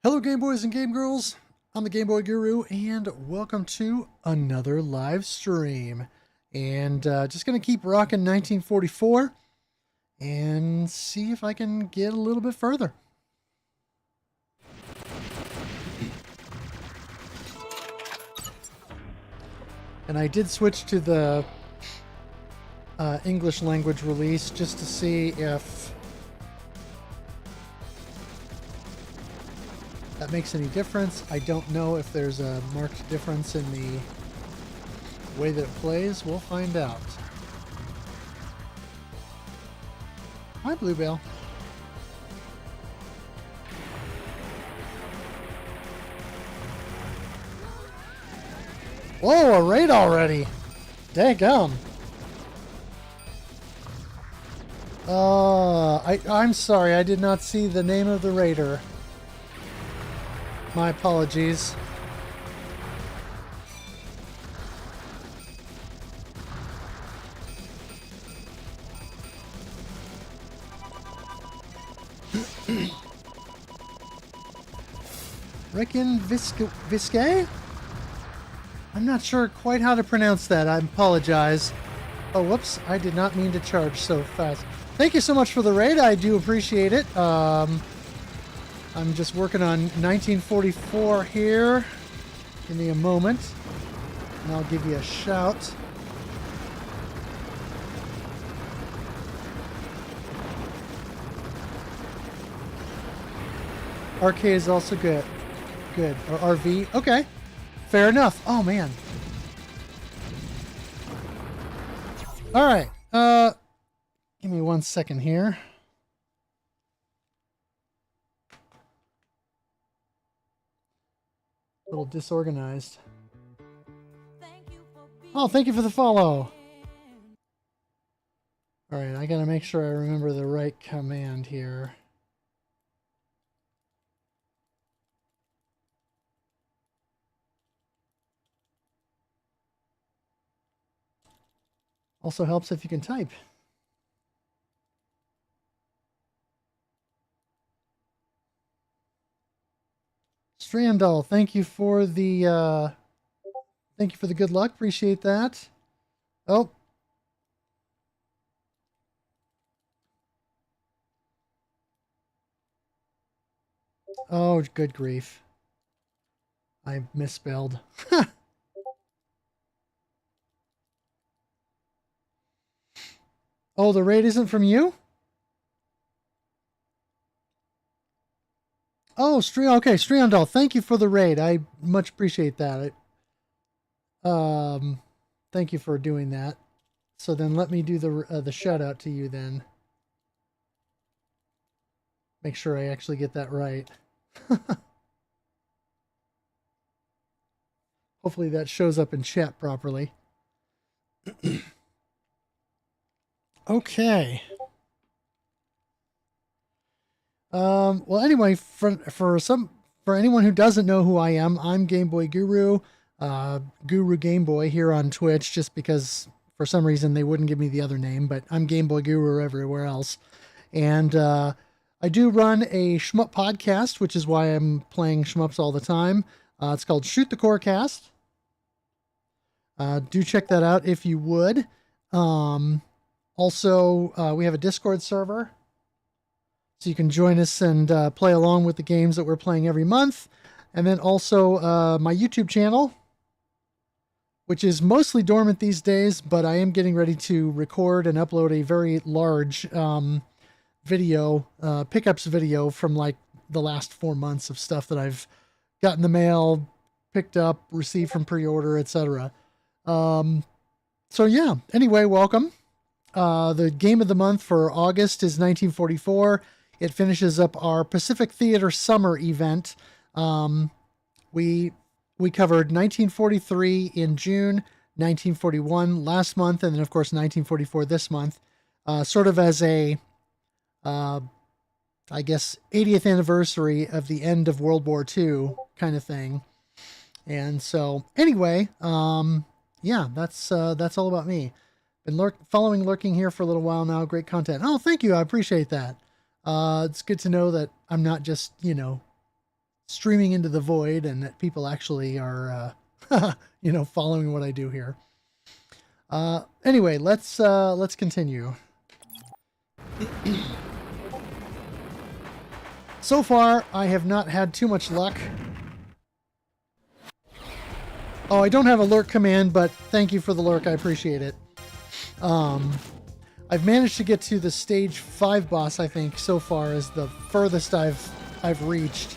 Hello Game Boys and Game Girls, I'm the GameBoyGuru and welcome to another live stream. And just going to keep rocking 1944 and see if I can get a little bit further. And I did switch to the English language release just to see if that makes any difference. I don't know if there's a marked difference in the way that it plays. We'll find out. Hi, Bluebell. Whoa, a raid already. Daggum. I'm sorry, I did not see the name of the raider. My apologies. Reckon Viscay? I'm not sure quite how to pronounce that. I apologize. Oh, whoops. I did not mean to charge so fast. Thank you so much for the raid. I do appreciate it. I'm just working on 1944 here. Give me a moment, and I'll give you a shout. Arcade is also good. Good. Or RV. Okay. Fair enough. Oh, man. All right. Give me 1 second here. A little disorganized. Oh, thank you for the follow. All right, I gotta make sure I remember the right command here. Also helps if you can type. Strandall, thank you for the good luck. Appreciate that. Oh. Oh, good grief. I misspelled. Oh, the raid isn't from you? Oh, okay, Striandal, thank you for the raid. I much appreciate that. Thank you for doing that. So then let me do the shout out to you then. Make sure I actually get that right. Hopefully that shows up in chat properly. Okay. Well, anyway, for anyone who doesn't know who I am, I'm GameBoyGuru, Guru Game Boy here on Twitch, just because for some reason they wouldn't give me the other name, but I'm GameBoyGuru everywhere else. And I do run a shmup podcast, which is why I'm playing shmups all the time. It's called Shoot the Core Cast. Do check that out if you would. Also, we have a Discord server, so you can join us and play along with the games that we're playing every month. And then also my YouTube channel, which is mostly dormant these days, but I am getting ready to record and upload a very large video, pickups video from like the last 4 months of stuff that I've got in the mail, picked up, received from pre-order, etc. So yeah, anyway, welcome. The game of the month for August is 1944. It finishes up our Pacific Theater Summer event. We covered 1943 in June, 1941 last month, and then of course 1944 this month, sort of as a, I guess, 80th anniversary of the end of World War II kind of thing. And so anyway, yeah, that's all about me. Been lurking here for a little while now. Great content. Oh, thank you. I appreciate that. It's good to know that I'm not just, streaming into the void and that people actually are, you know, following what I do here. Anyway, let's continue. So far, I have not had too much luck. Oh, I don't have a lurk command, but thank you for the lurk. I appreciate it. I've managed to get to the stage 5 boss, I think, so far is the furthest I've reached.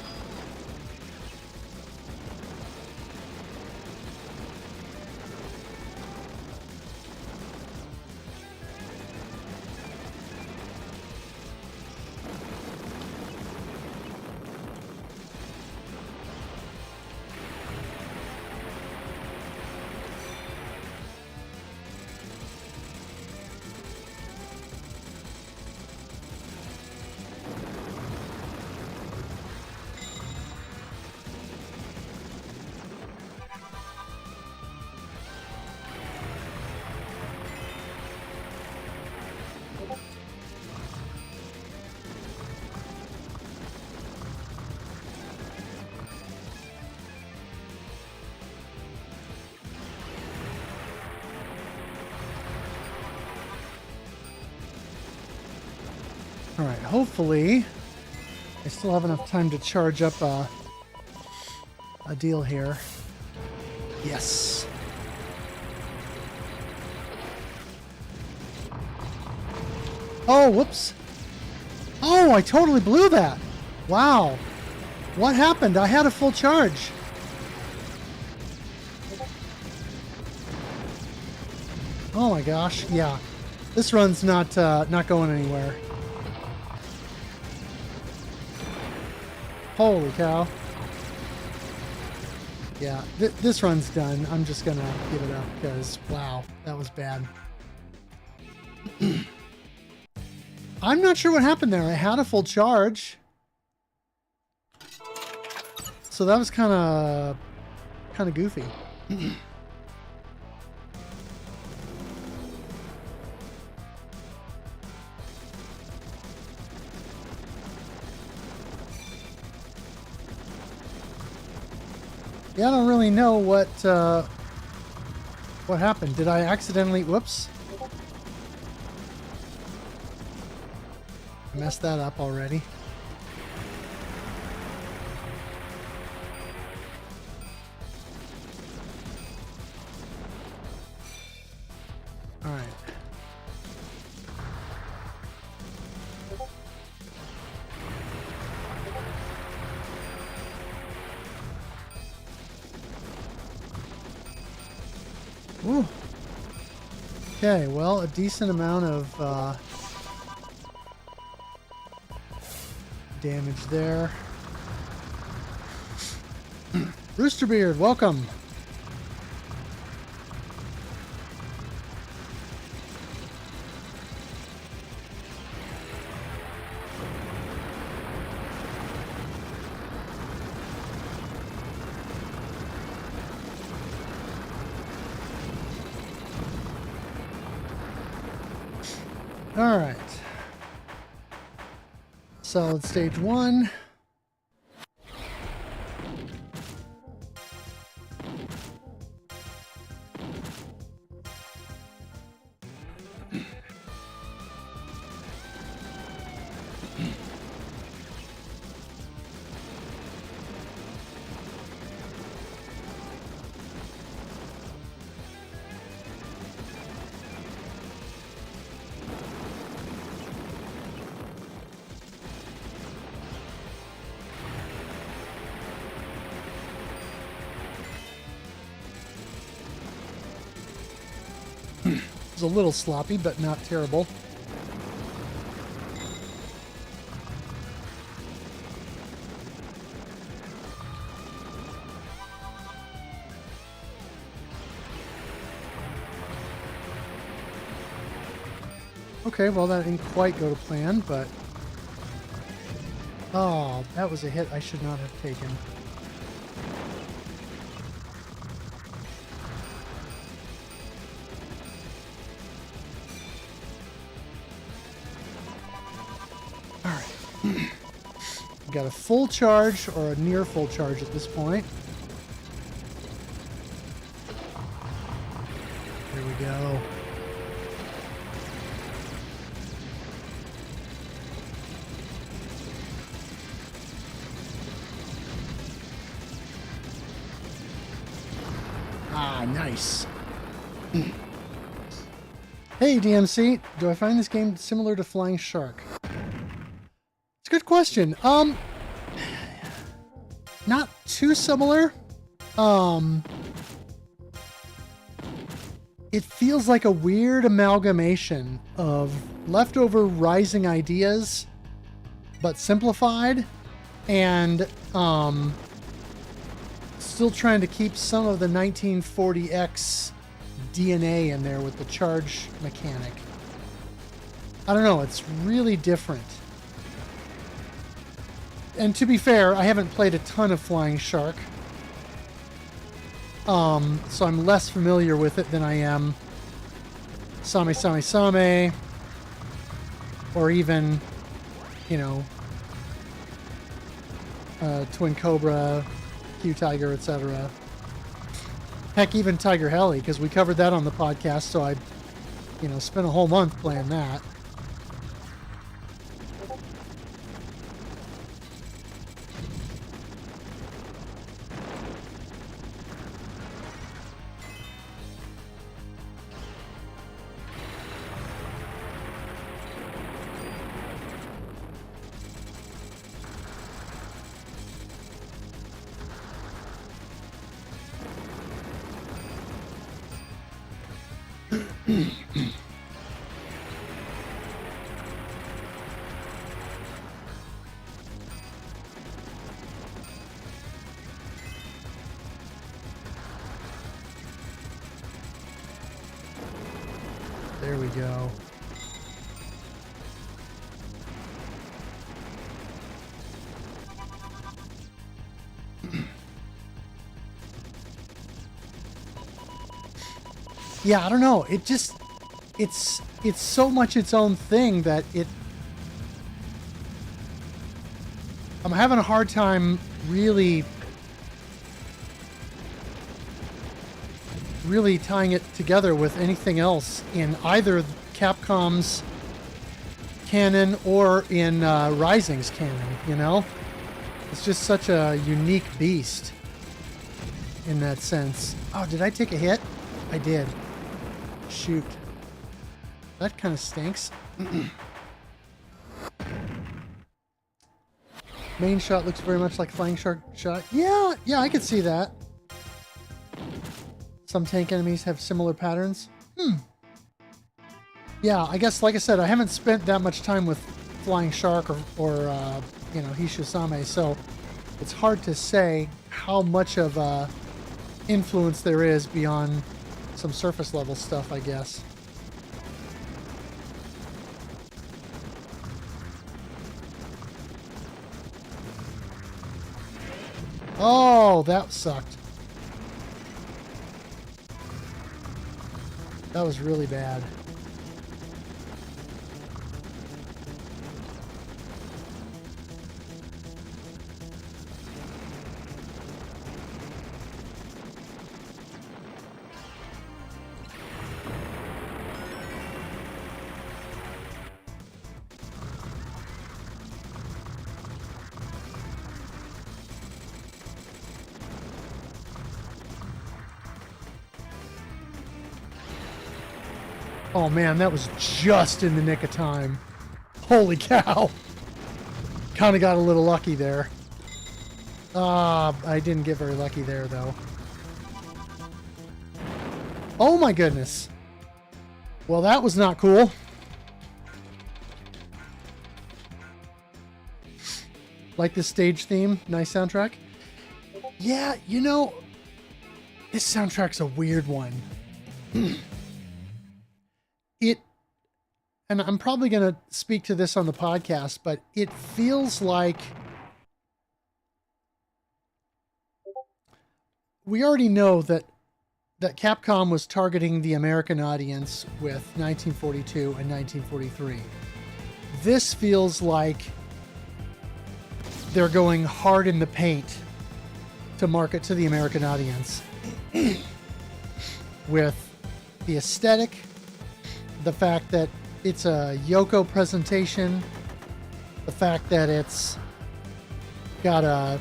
Alright, hopefully I still have enough time to charge up a deal here. Yes. Oh, whoops. Oh, I totally blew that. Wow. What happened? I had a full charge. Oh my gosh. Yeah. This run's not going anywhere. Holy cow. Yeah, this run's done. I'm just gonna give it up because, wow, that was bad. I'm not sure what happened there. I had a full charge. So that was kind of goofy. Yeah, I don't really know what happened. Did I accidentally... Whoops. I messed that up already. All right. Woo. Okay, well, a decent amount of damage there. Roosterbeard, welcome. All right. Solid stage 1. It's a little sloppy, but not terrible. Okay, well that didn't quite go to plan, but... Oh, that was a hit I should not have taken. We got a full charge or a near full charge at this point. Here we go. Ah, nice. Hey, DMC, do I find this game similar to Flying Shark? It's a good question. Not too similar. It feels like a weird amalgamation of leftover Rising ideas, but simplified, and still trying to keep some of the 1940X DNA in there with the charge mechanic. I don't know, it's really different. And to be fair, I haven't played a ton of Flying Shark. So I'm less familiar with it than I am Same Same Same, or even, you know, Twin Cobra, Q Tiger, etc. Heck, even Tiger Heli, because we covered that on the podcast, so I, you know, spent a whole month playing that. There we go. Yeah, I don't know. It just, it's so much its own thing that I'm having a hard time really tying it together with anything else in either Capcom's canon or in Rising's canon, you know? It's just such a unique beast in that sense. Oh, did I take a hit? I did. Shoot. That kind of stinks. Main shot looks very much like Flying Shark shot. Yeah, I could see that. Some tank enemies have similar patterns. Yeah, I guess, like I said, I haven't spent that much time with Flying Shark or you know, Hishisame, so it's hard to say how much of influence there is beyond some surface level stuff, I guess. Oh, that sucked. That was really bad. Oh man, that was just in the nick of time. Holy cow. Kind of got a little lucky there. I didn't get very lucky there though. Oh my goodness. Well, that was not cool. Like the stage theme, nice soundtrack. Yeah, you know, this soundtrack's a weird one. And I'm probably going to speak to this on the podcast, but it feels like we already know that Capcom was targeting the American audience with 1942 and 1943. This feels like they're going hard in the paint to market to the American audience with the aesthetic, the fact that it's a Yoko presentation, the fact that it's got a,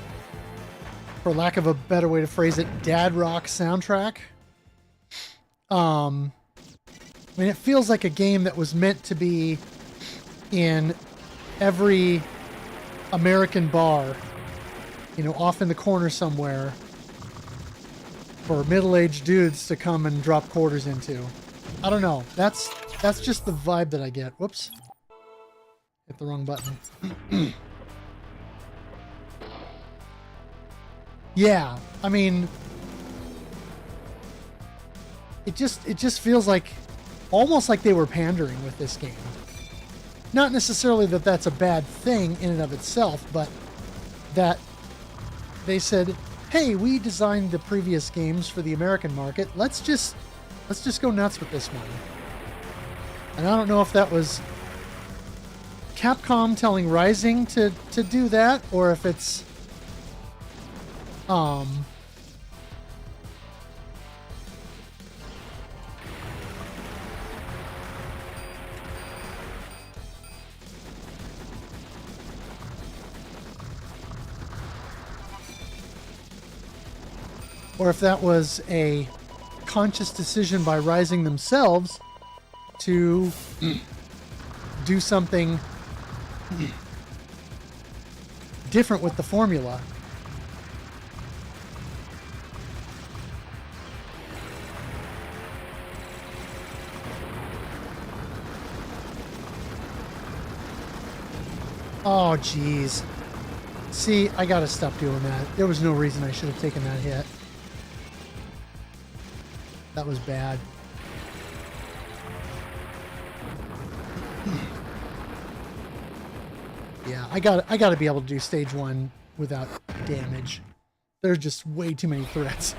for lack of a better way to phrase it, dad rock soundtrack. I mean, it feels like a game that was meant to be in every American bar, you know, off in the corner somewhere for middle-aged dudes to come and drop quarters into. I don't know. That's just the vibe that I get. Whoops. Hit the wrong button. Yeah, I mean, it just feels like almost like they were pandering with this game. Not necessarily that that's a bad thing in and of itself, but that they said, "Hey, we designed the previous games for the American market. Let's just go nuts with this one." And I don't know if that was Capcom telling Rising to do that, or if it's or if that was a conscious decision by Rising themselves to do something different with the formula. Oh, jeez. See, I gotta stop doing that. There was no reason I should have taken that hit. That was bad. Yeah, I gotta be able to do stage 1 without damage. There's just way too many threats.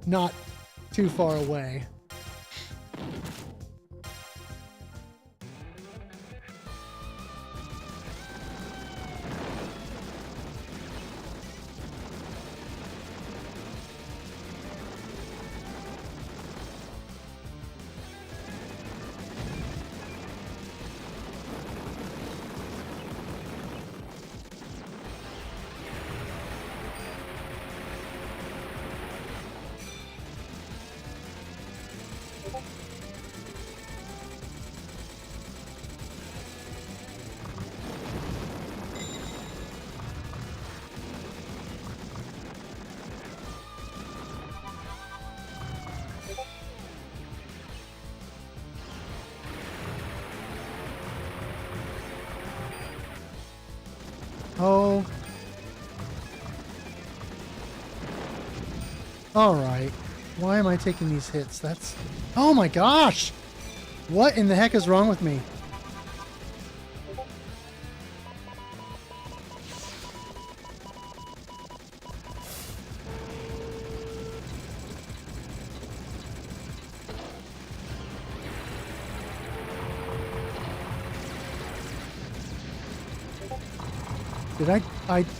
Not too far away. Oh. Alright. Why am I taking these hits? That's... Oh my gosh! What in the heck is wrong with me?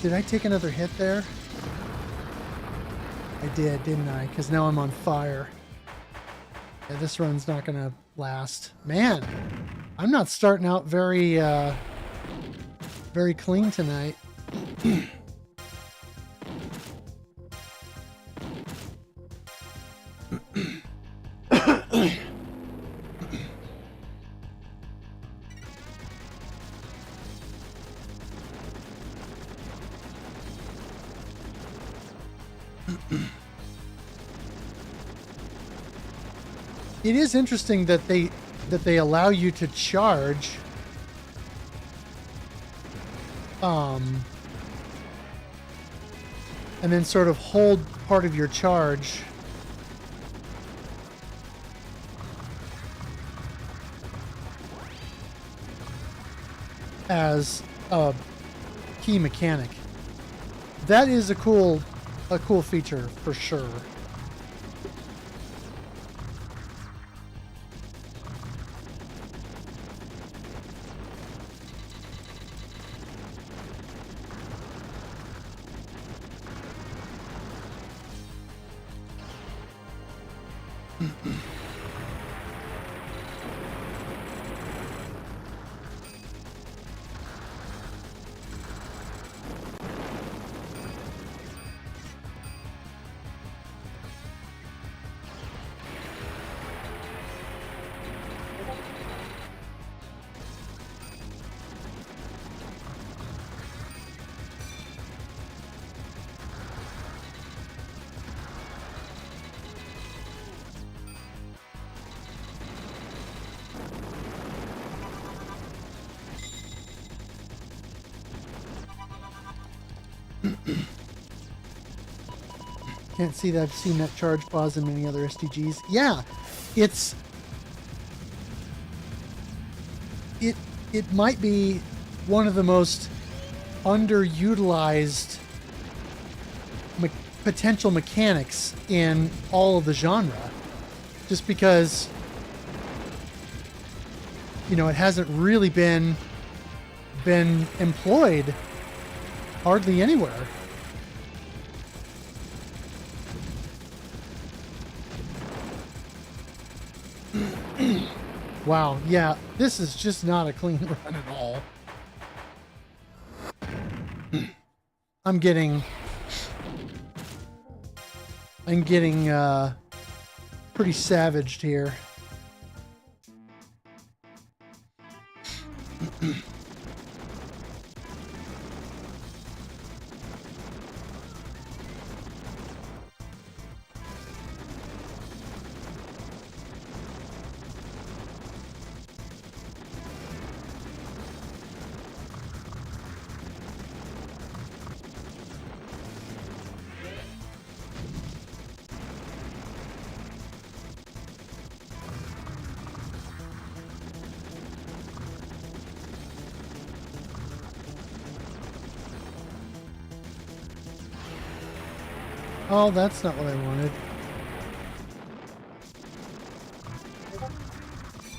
Did I take another hit there? I did, didn't I? Because now I'm on fire. Yeah, this run's not gonna last. Man, I'm not starting out very clean tonight. It is interesting that they allow you to charge and then sort of hold part of your charge as a key mechanic. That is a cool feature for sure. Can't see that I've seen that charge pause in many other STGs. Yeah, it might be one of the most underutilized potential mechanics in all of the genre, just because, you know, it hasn't really been employed hardly anywhere. Wow, yeah, this is just not a clean run at all. I'm getting pretty savaged here. Oh, that's not what I wanted.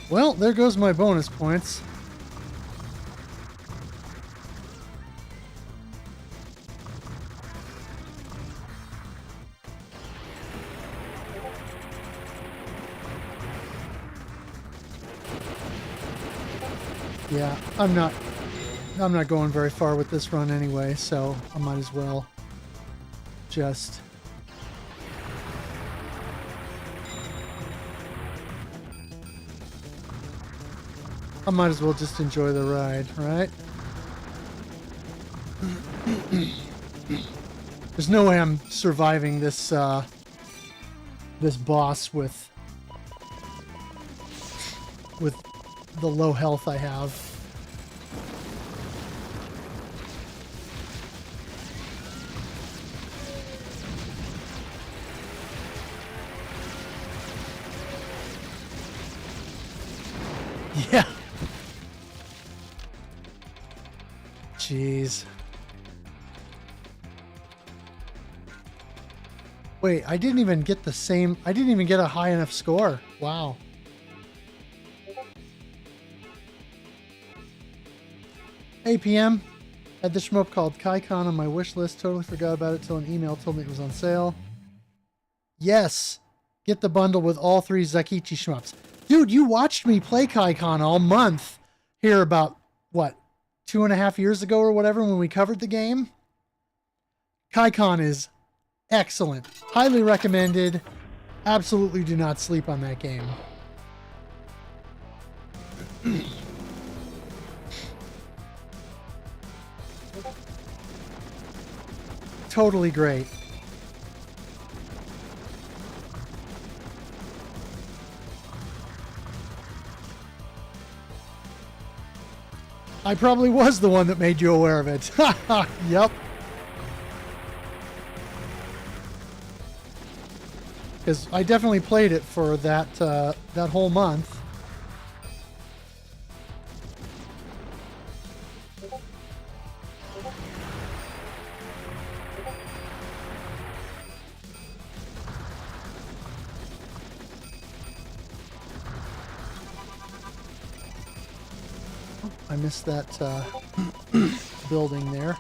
Well, there goes my bonus points. Yeah, I'm not going very far with this run anyway, so I might as well just enjoy the ride, right? There's no way I'm surviving this this boss with the low health I have. Yeah. Jeez. Wait, I didn't even get a high enough score. Wow. Hey, PM. Had this shmup called Kaikon on my wish list. Totally forgot about it till an email told me it was on sale. Yes. Get the bundle with all 3 Zakichi shmups. Dude, you watched me play Kaikon all month here about, what, 2.5 years ago or whatever when we covered the game? Kaikon is excellent. Highly recommended. Absolutely do not sleep on that game. Totally great. I probably was the one that made you aware of it. Yep. Because I definitely played it for that that whole month. I missed that building there.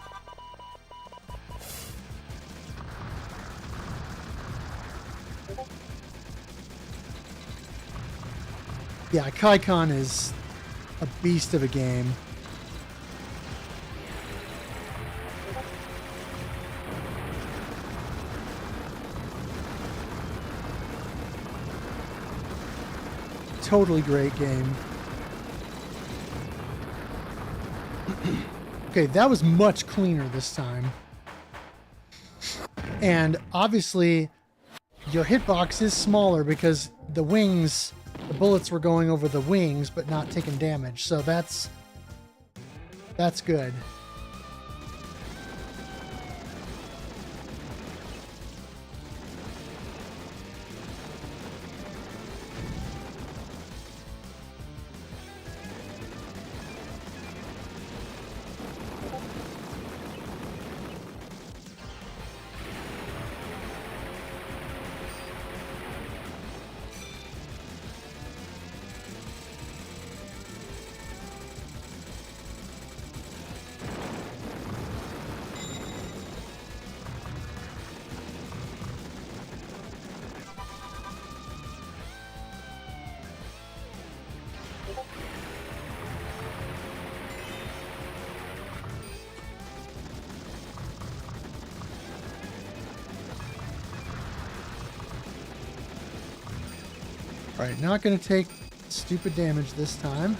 Yeah, Kaikon is a beast of a game. Totally great game. Okay, that was much cleaner this time. And obviously, your hitbox is smaller because the wings, the bullets were going over the wings, but not taking damage. So that's good. All right, not going to take stupid damage this time.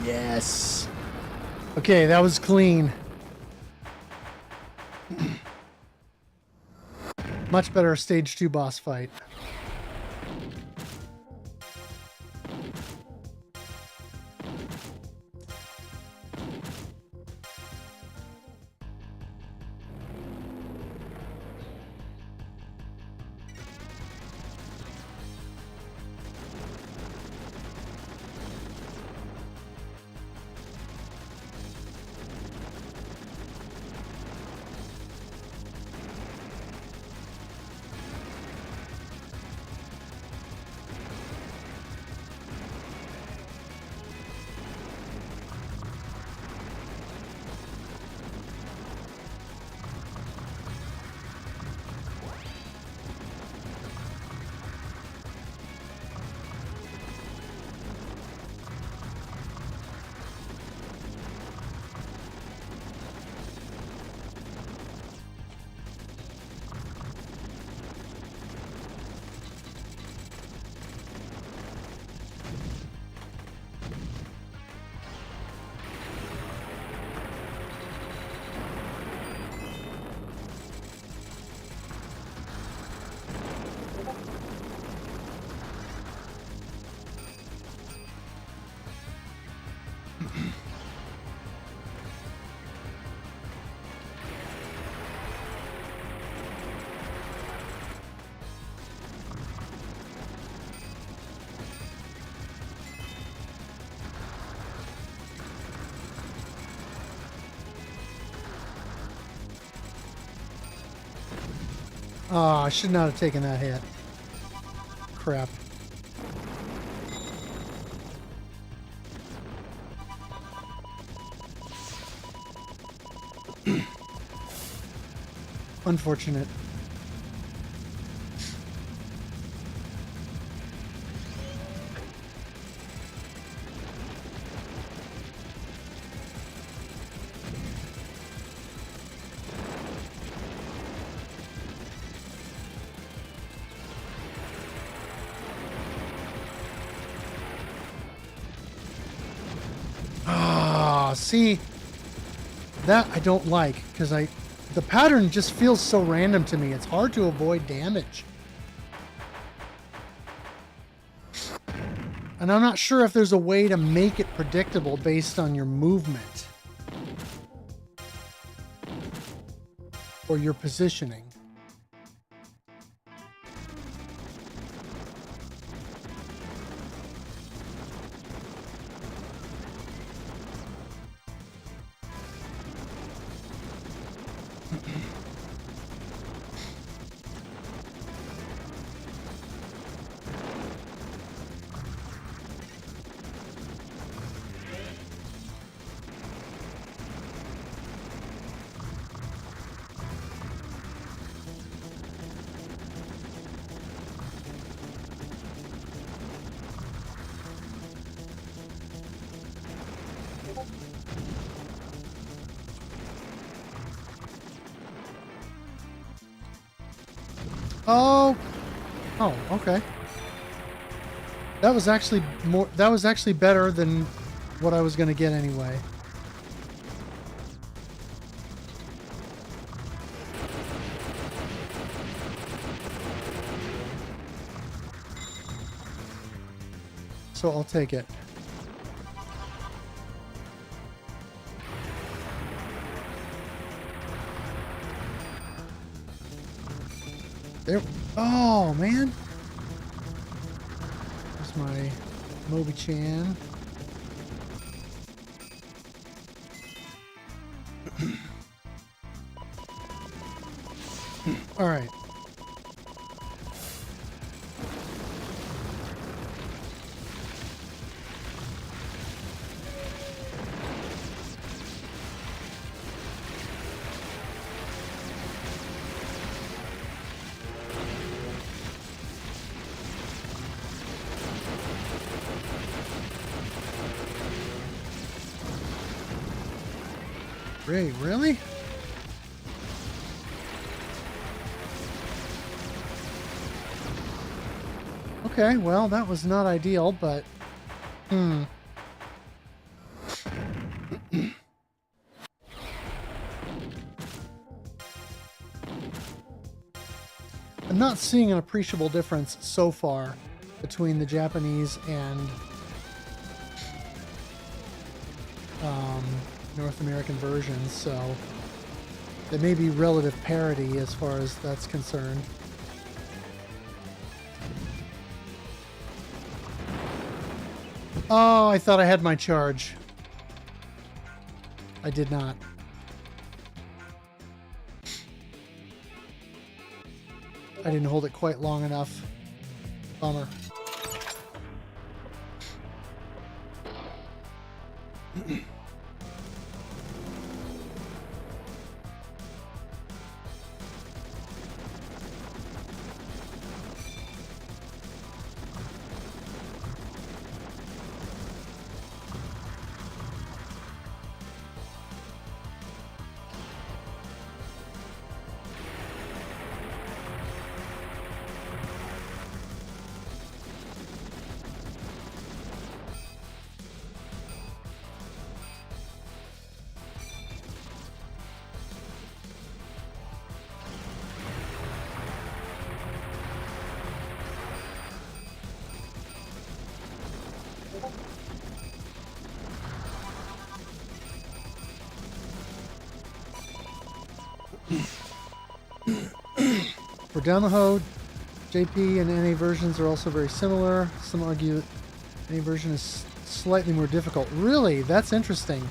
Yes. Okay, that was clean. Much better stage 2 boss fight. Oh, I should not have taken that hit. Crap. Unfortunate. See, that I don't like because the pattern just feels so random to me. It's hard to avoid damage. And I'm not sure if there's a way to make it predictable based on your movement or your positioning. Oh. Oh, okay. That was actually better than what I was going to get anyway. So I'll take it. There. Oh, man. There's my Moby-chan. All right. Ray, really? Okay, well, that was not ideal, but... I'm not seeing an appreciable difference so far between the Japanese and North American versions, so there may be relative parity as far as that's concerned. Oh, I thought I had my charge. I did not. I didn't hold it quite long enough. Bummer. For down the road, JP and NA versions are also very similar. Some argue NA version is slightly more difficult. Really? That's interesting.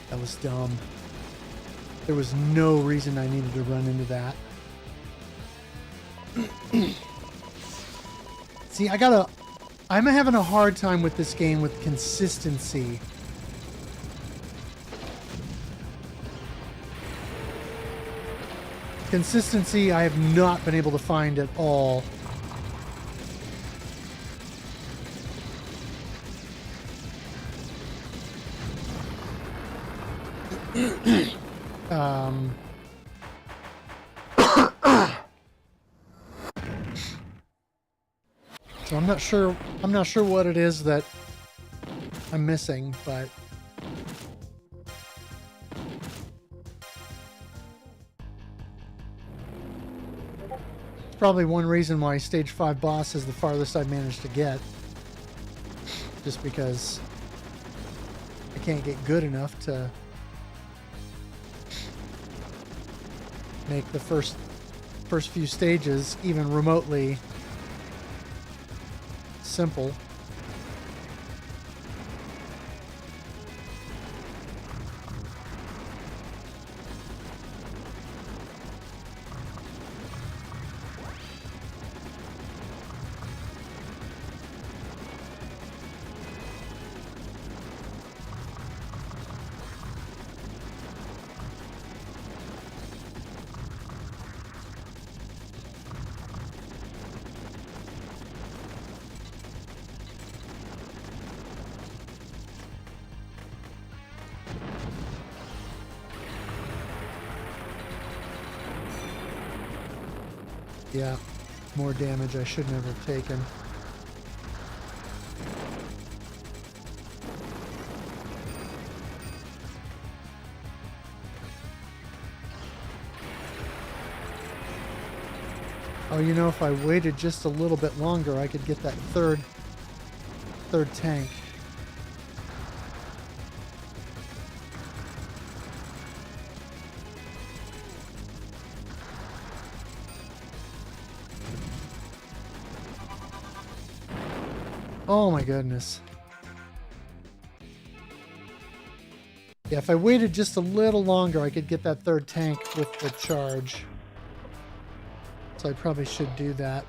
That was dumb. There was no reason I needed to run into that. See, I'm having a hard time with this game with consistency. Consistency I have not been able to find at all. um, so I'm not sure what it is that I'm missing, but it's probably one reason why stage 5 boss is the farthest I've managed to get. Just because I can't get good enough to make the first few stages even remotely simple. Yeah, more damage I should never have taken. Oh, you know, if I waited just a little bit longer, I could get that third tank. Oh my goodness. Yeah, if I waited just a little longer, I could get that third tank with the charge. So I probably should do that.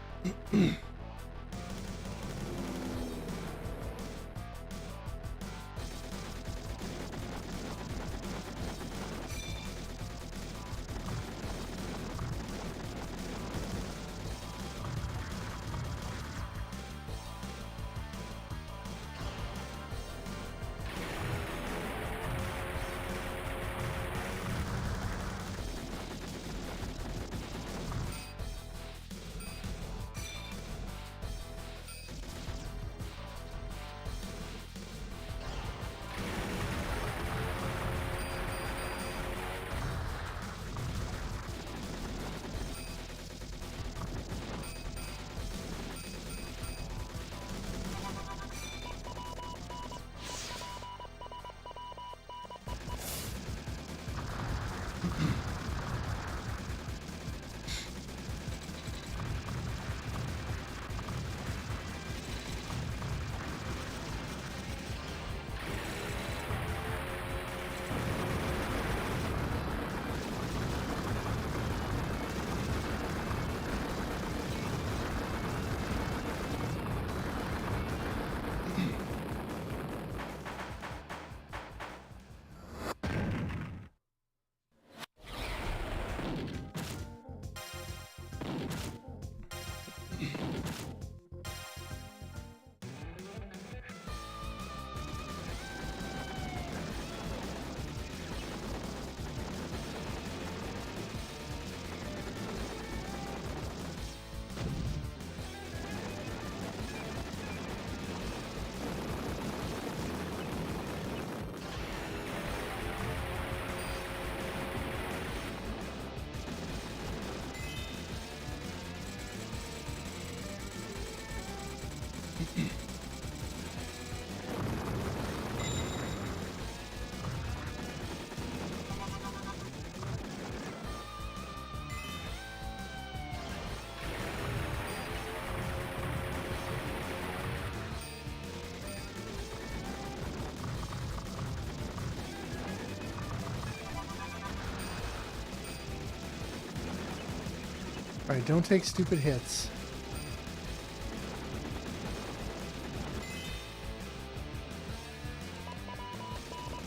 Alright, don't take stupid hits.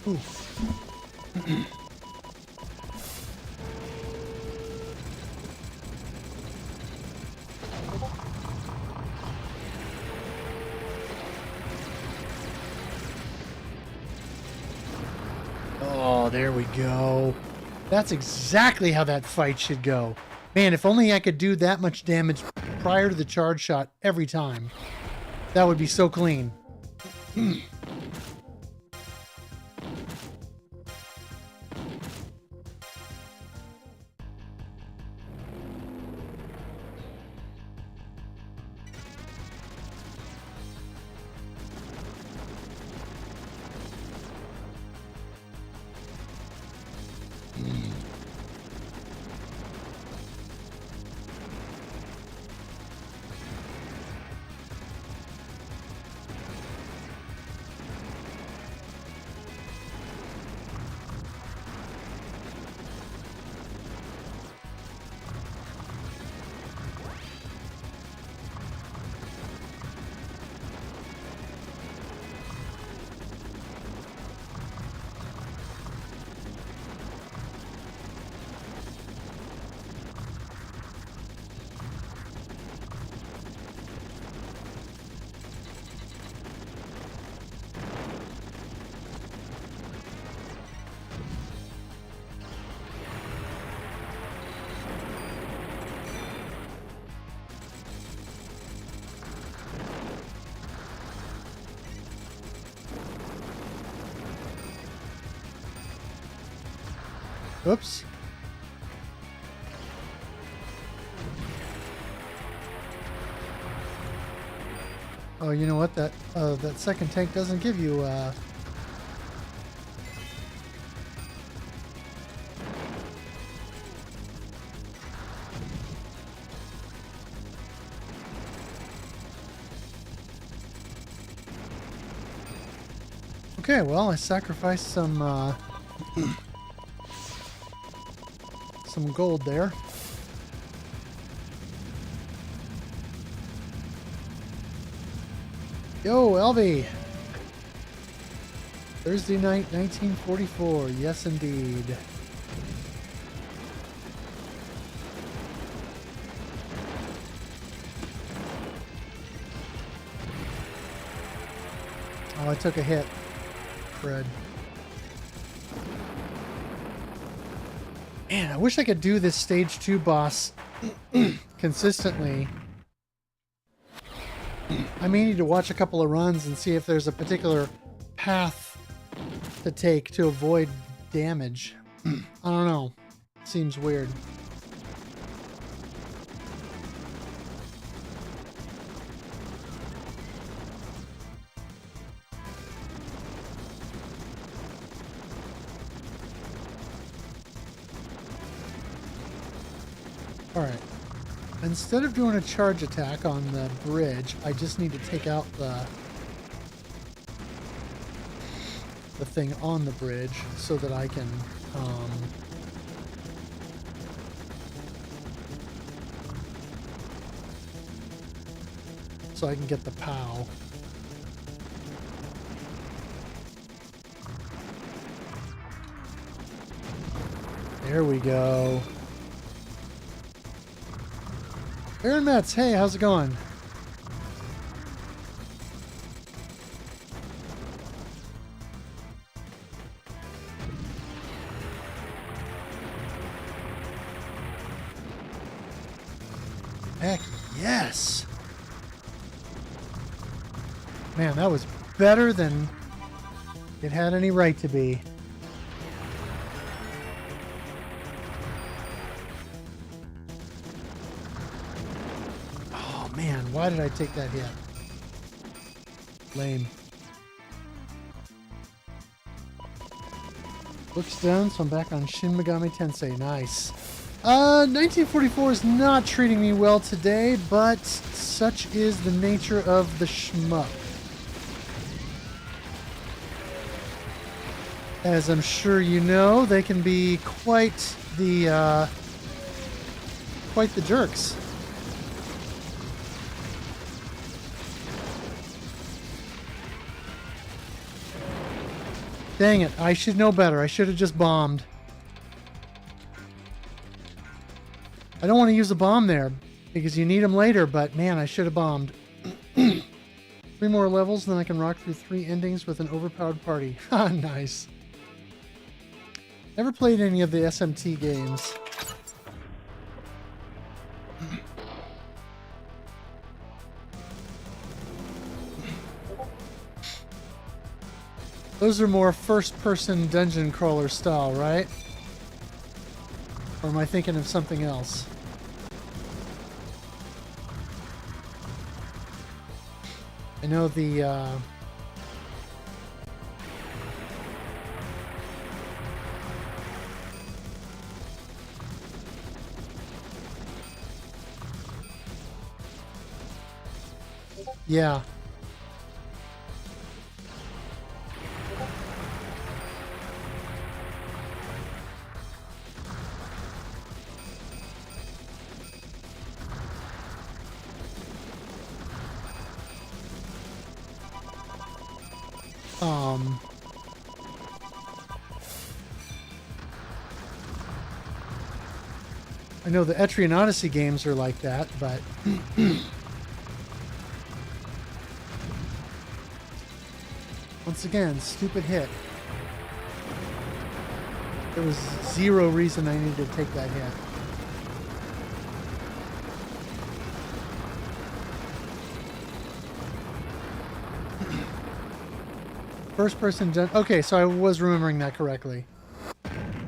Oof. Oh, there we go. That's exactly how that fight should go. Man, if only I could do that much damage prior to the charge shot every time. That would be so clean. Oops. Oh, you know what? That second tank doesn't give you Okay, well, I sacrificed some gold there. Yo, LV! Thursday night, 1944. Yes, indeed. Oh, I took a hit. Fred. Man, I wish I could do this stage 2 boss consistently. I may need to watch a couple of runs and see if there's a particular path to take to avoid damage. I don't know. Seems weird. Alright. Instead of doing a charge attack on the bridge, I just need to take out the thing on the bridge so that I can get the POW. There we go. Aaron Metz, hey, how's it going? Heck yes! Man, that was better than it had any right to be. Why did I take that hit? Lame. Book's done, so I'm back on Shin Megami Tensei. Nice. 1944 is not treating me well today, but such is the nature of the shmup. As I'm sure you know, they can be quite the jerks. Dang it, I should know better. I should have just bombed. I don't want to use a bomb there because you need them later, but man, I should have bombed. 3 more levels, then I can rock through 3 endings with an overpowered party. Nice. Never played any of the SMT games. Those are more first-person dungeon crawler style, right? Or am I thinking of something else? I know the, yeah. I know the Etrian Odyssey games are like that, but once again, stupid hit. There was zero reason I needed to take that hit. First person done. Okay, so I was remembering that correctly.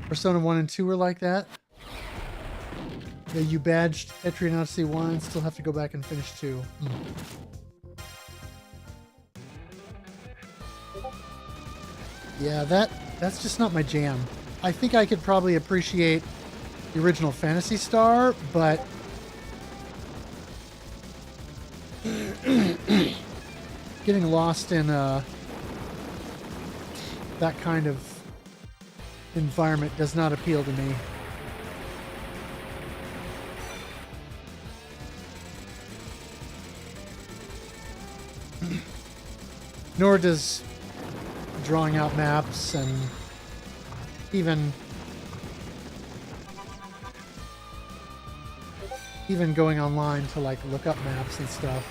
Persona 1 and 2 were like that. Yeah, you badged Etrian Odyssey 1, still have to go back and finish 2. Yeah, that's just not my jam. I think I could probably appreciate the original Phantasy Star, but getting lost in that kind of environment does not appeal to me. Nor does drawing out maps and even going online to like look up maps and stuff.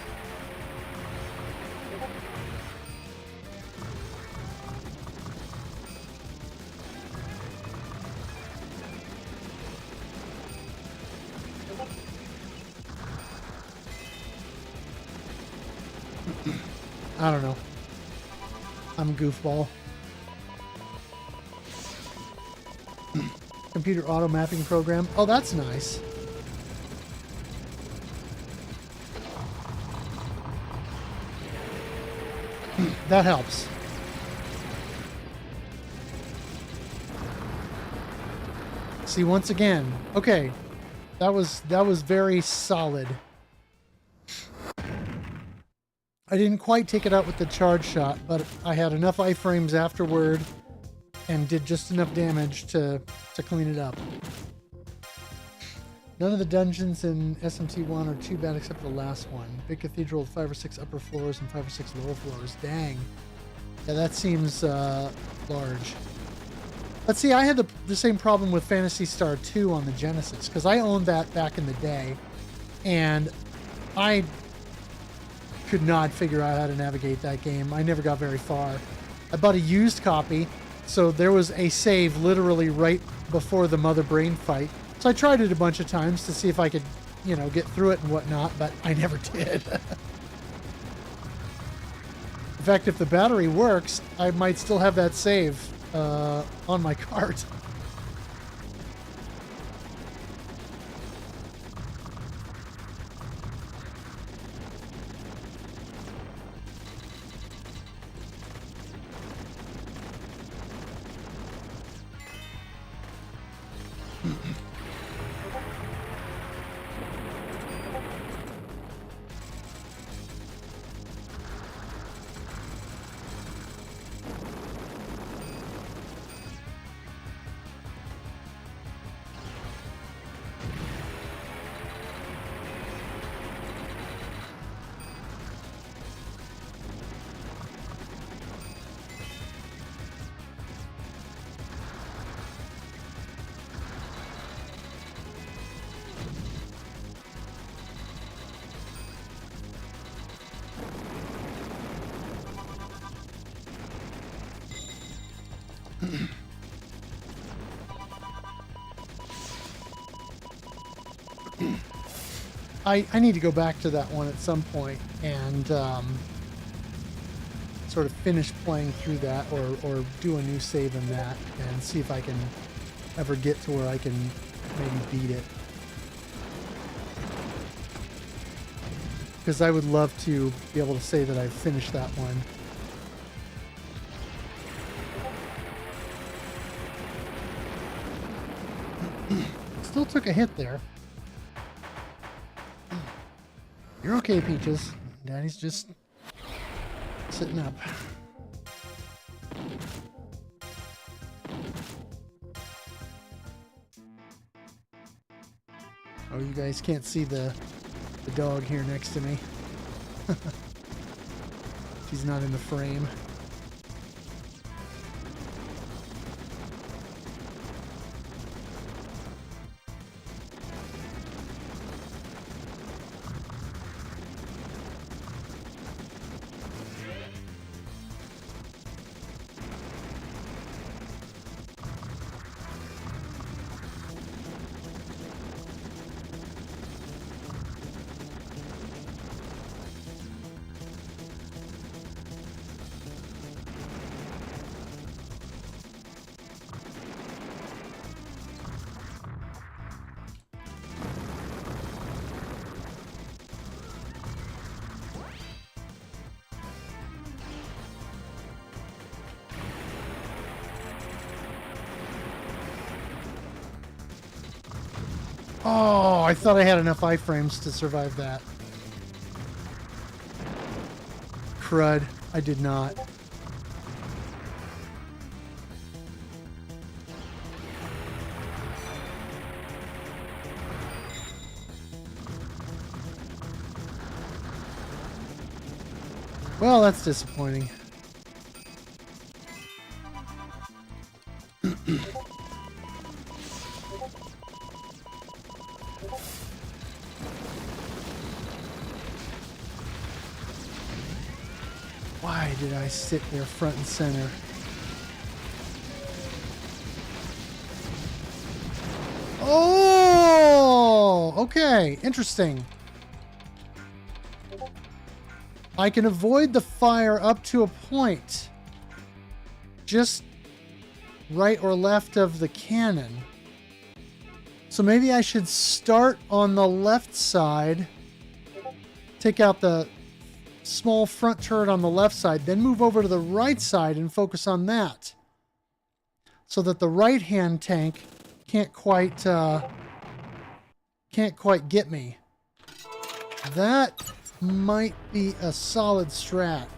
I don't know. I'm a goofball. Computer auto mapping program. Oh, that's nice. That helps. See, once again. Okay. That was very solid. I didn't quite take it out with the charge shot, but I had enough iframes afterward and did just enough damage to clean it up. None of the dungeons in SMT1 are too bad except for the last one. Big cathedral with 5 or 6 upper floors and 5 or 6 lower floors. Dang. Yeah, that seems large. But see, I had the same problem with Phantasy Star 2 on the Genesis, because I owned that back in the day, and I could not figure out how to navigate that game. I never got very far. I bought a used copy, so there was a save literally right before the mother brain fight. So I tried it a bunch of times to see if I could, you know, get through it and whatnot, but I never did. In fact, if the battery works, I might still have that save on my cart. I need to go back to that one at some point and sort of finish playing through that, or do a new save in that and see if I can ever get to where I can maybe beat it. Because I would love to be able to say that I've finished that one. Still took a hit there. You're okay, Peaches. Daddy's just sitting up. Oh, you guys can't see the dog here next to me. She's not in the frame. Oh, I thought I had enough iframes to survive that. Crud. I did not. Well, that's disappointing. Why did I sit there front and center? Oh, okay. Interesting. I can avoid the fire up to a point. Just right or left of the cannon. So maybe I should start on the left side. Take out the small front turret on the left side, then move over to the right side and focus on that, so that the right-hand tank can't quite get me. That might be a solid strat.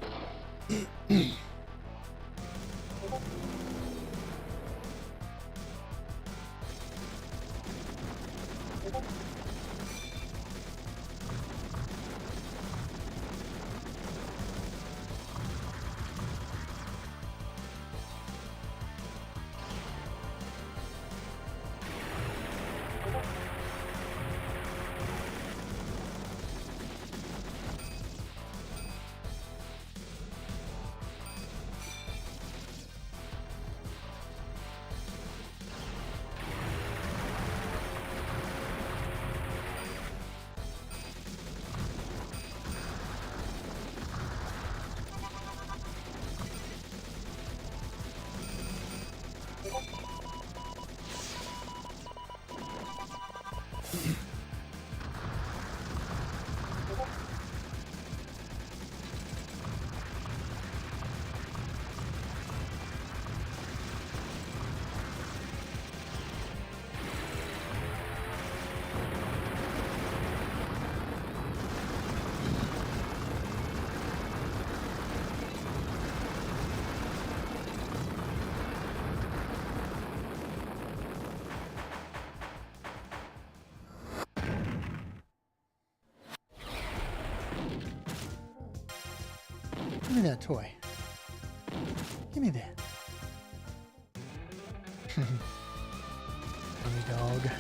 Give me that toy. Give me that. Funny dog.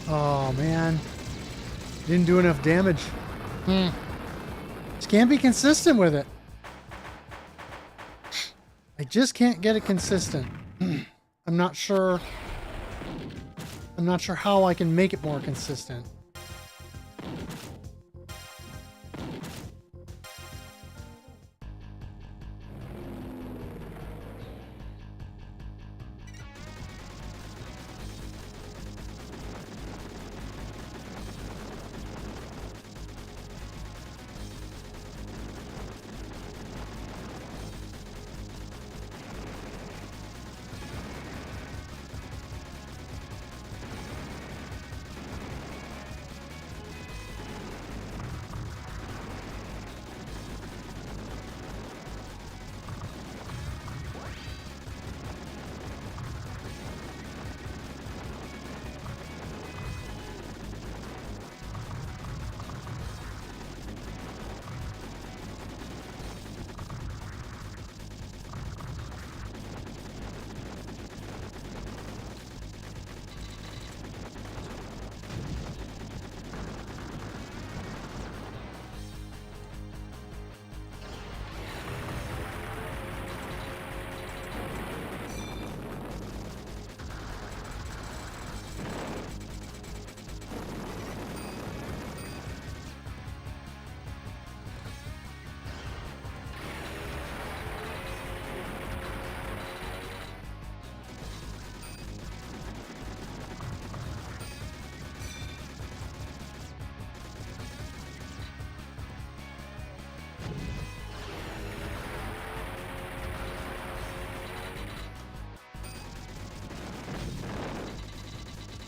Oh, man. Didn't do enough damage. Just can't be consistent with it. I just can't get it consistent. I'm not sure how I can make it more consistent.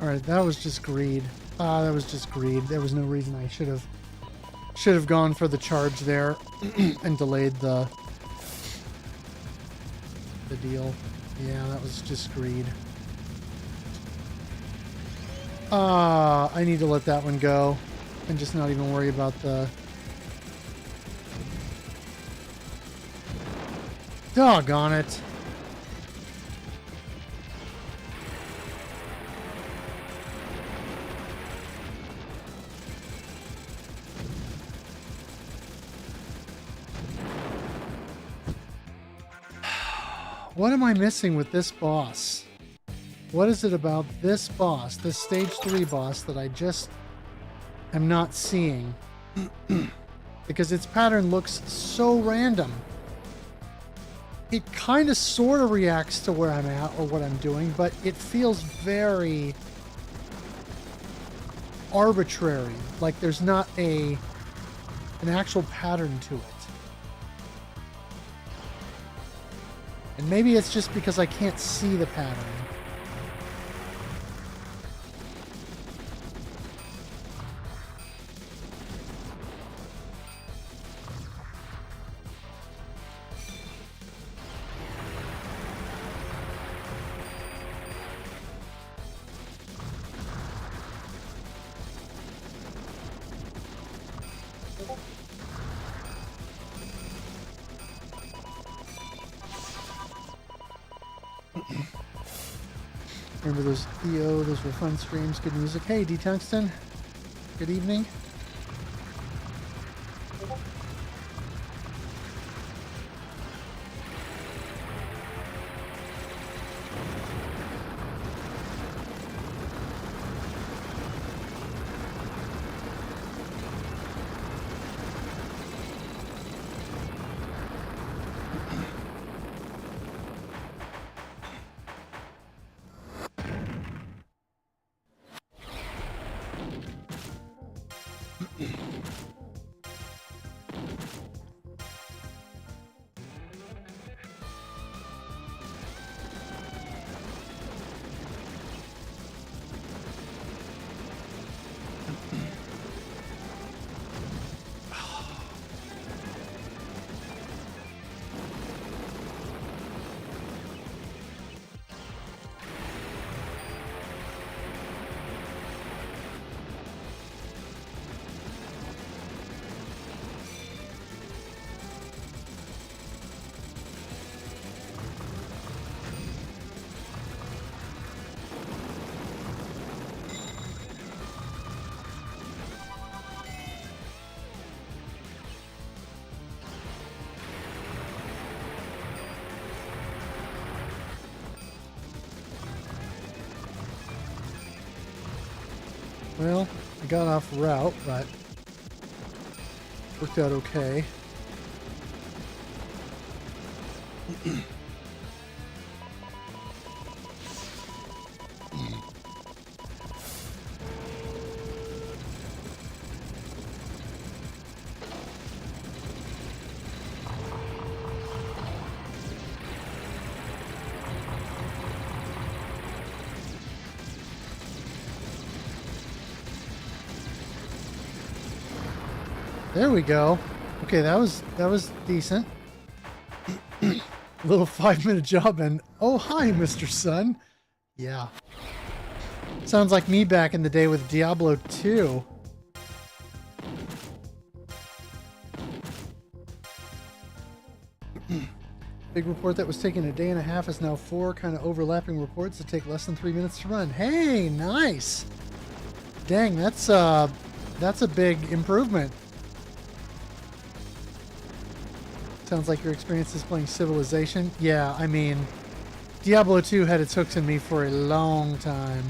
Alright, that was just greed. That was just greed. There was no reason I should have gone for the charge there and delayed the deal. Yeah, that was just greed. I need to let that one go and just not even worry about the... Doggone it. What am I missing with this boss? What is it about this boss, this stage 3 boss, that I just am not seeing? Because its pattern looks so random. It kind of sort of reacts to where I'm at or what I'm doing, but it feels very arbitrary. Like there's not an actual pattern to it. And maybe it's just because I can't see the pattern. Remember those EO, those were fun streams, good music. Hey, D-Tungsten, good evening. Well, I got off route, but worked out okay. There we go. Okay, that was decent. Little 5-minute job and oh hi, Mr. Sun. Yeah. Sounds like me back in the day with Diablo 2. Big report that was taking a day and a half is now 4 kind of overlapping reports that take less than 3 minutes to run. Hey, nice. Dang, that's a big improvement. Sounds like your experience is playing Civilization. Yeah, I mean, Diablo 2 had its hooks in me for a long time.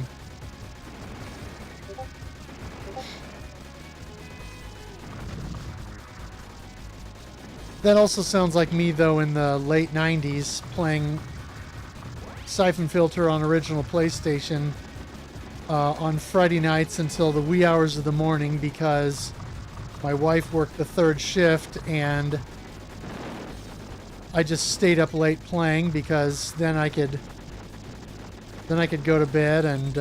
That also sounds like me, though, in the late 90s, playing Siphon Filter on original PlayStation on Friday nights until the wee hours of the morning because my wife worked the 3rd shift and I just stayed up late playing because then I could go to bed and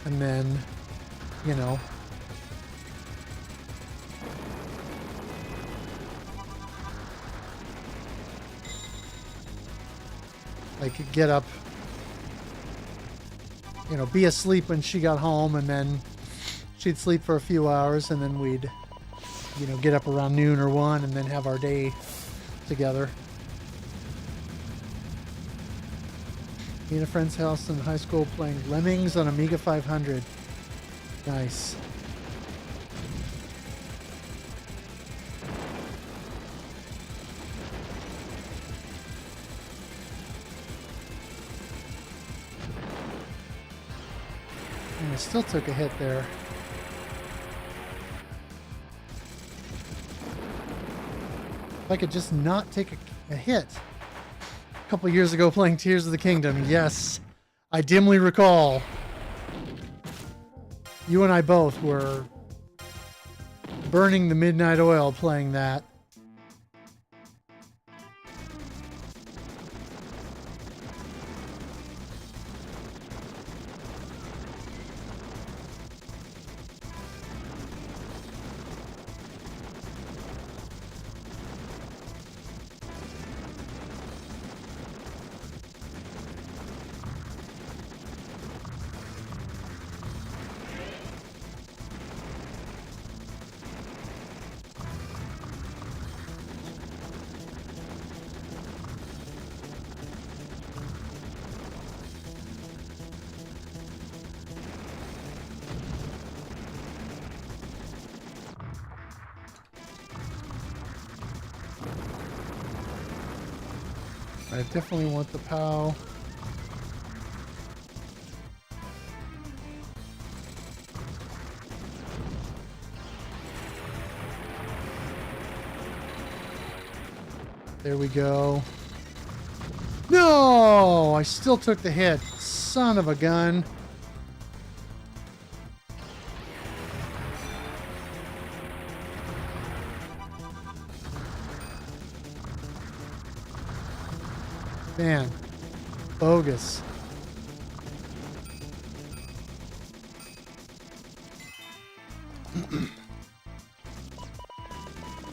and then, you know, I could get up, you know, be asleep when she got home, and then she'd sleep for a few hours, and then we'd, you know, get up around noon or 1 and then have our day together. Me at a friend's house in high school playing Lemmings on Amiga 500. Nice. And I still took a hit there. If I could just not take a hit. A couple years ago playing Tears of the Kingdom. Yes, I dimly recall. You and I both were burning the midnight oil playing that. I definitely want the POW. There we go. No! I still took the hit. Son of a gun. Man, bogus.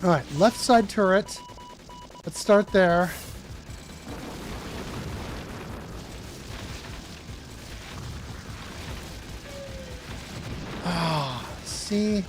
All right, left side turret. Let's start there. see.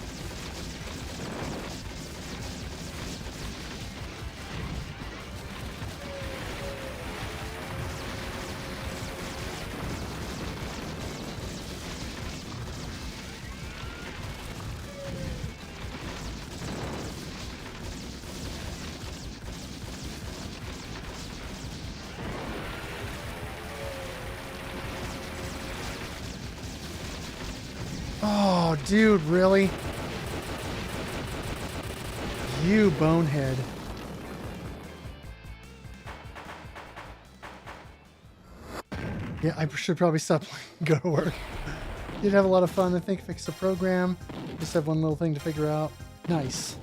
Oh, dude, really? You bonehead. Yeah, I should probably stop playing and go to work. Did have a lot of fun. I think fix the program. Just have one little thing to figure out. Nice.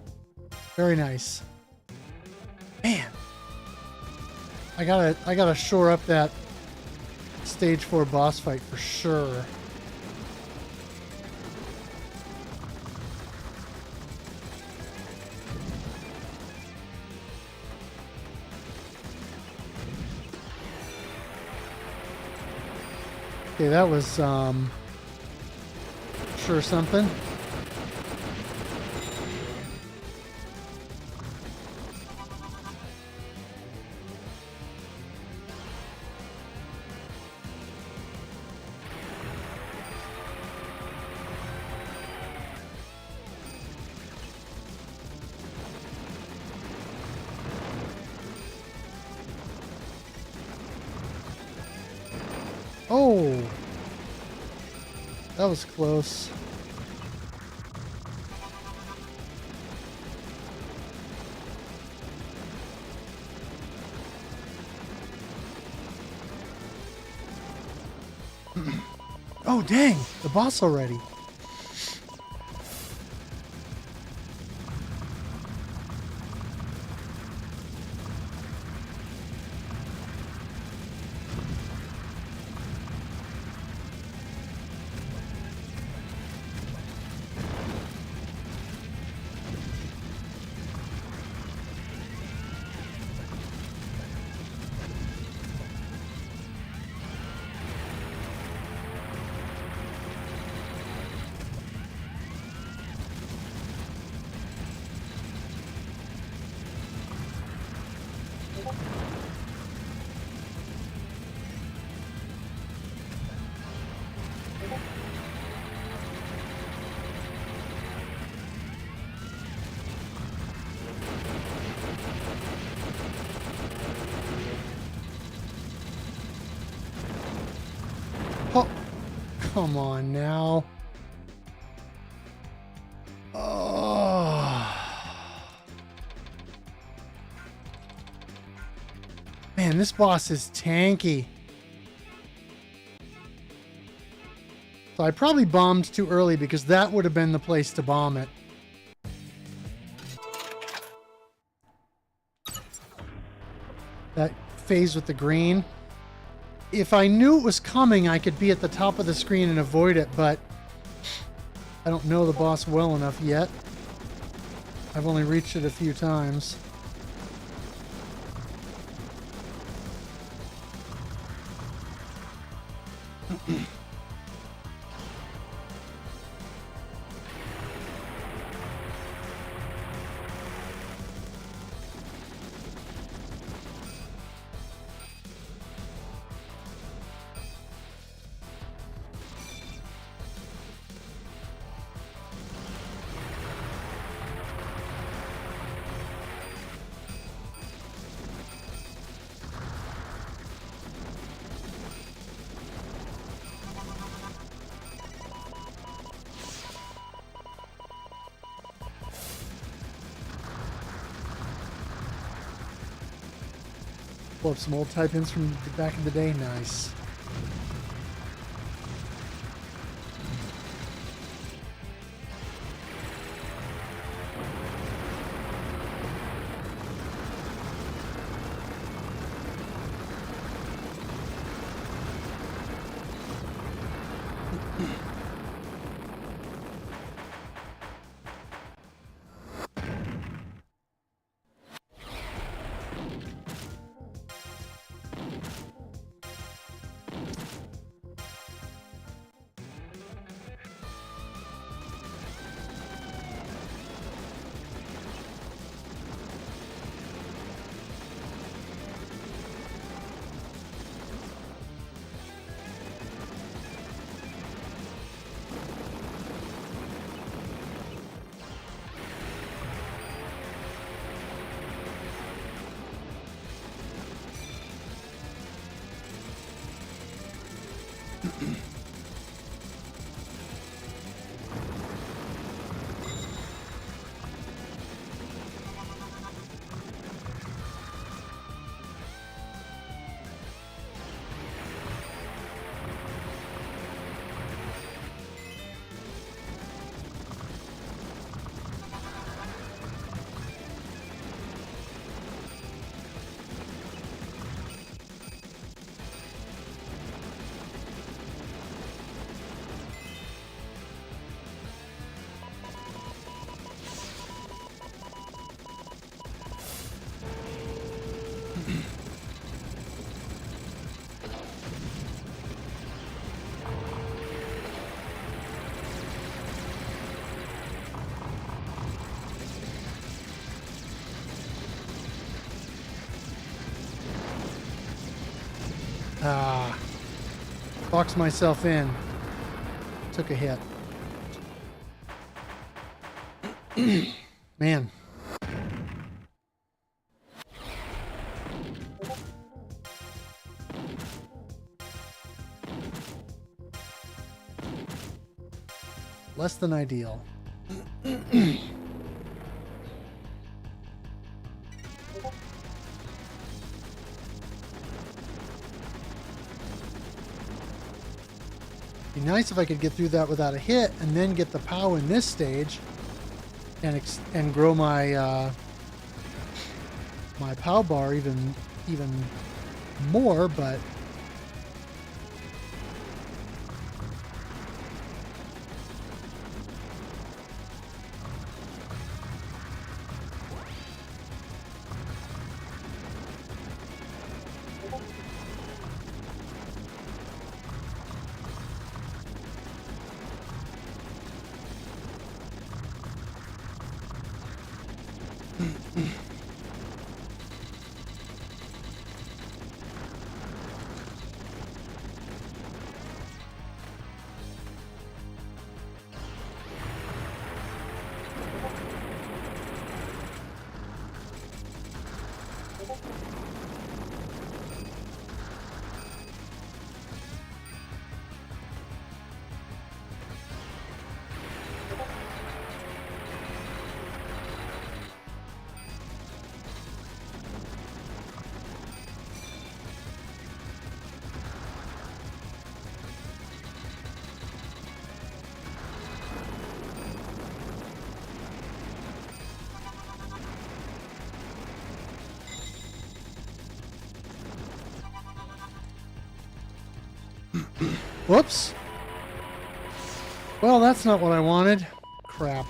Very nice. Man. I gotta shore up that stage 4 boss fight for sure. Okay, that was sure something. Oh, that was close. Oh, dang, the boss already. Oh, come on now. Oh. Man, this boss is tanky. So I probably bombed too early because that would have been the place to bomb it. That phase with the green. If I knew it was coming, I could be at the top of the screen and avoid it, but I don't know the boss well enough yet. I've only reached it a few times. Pull up some old type-ins from back in the day. Nice. Ah, boxed myself in. Took a hit. Man. Less than ideal. Be nice if I could get through that without a hit, and then get the POW in this stage, and grow my my POW bar even more. But whoops. Well, that's not what I wanted. Crap.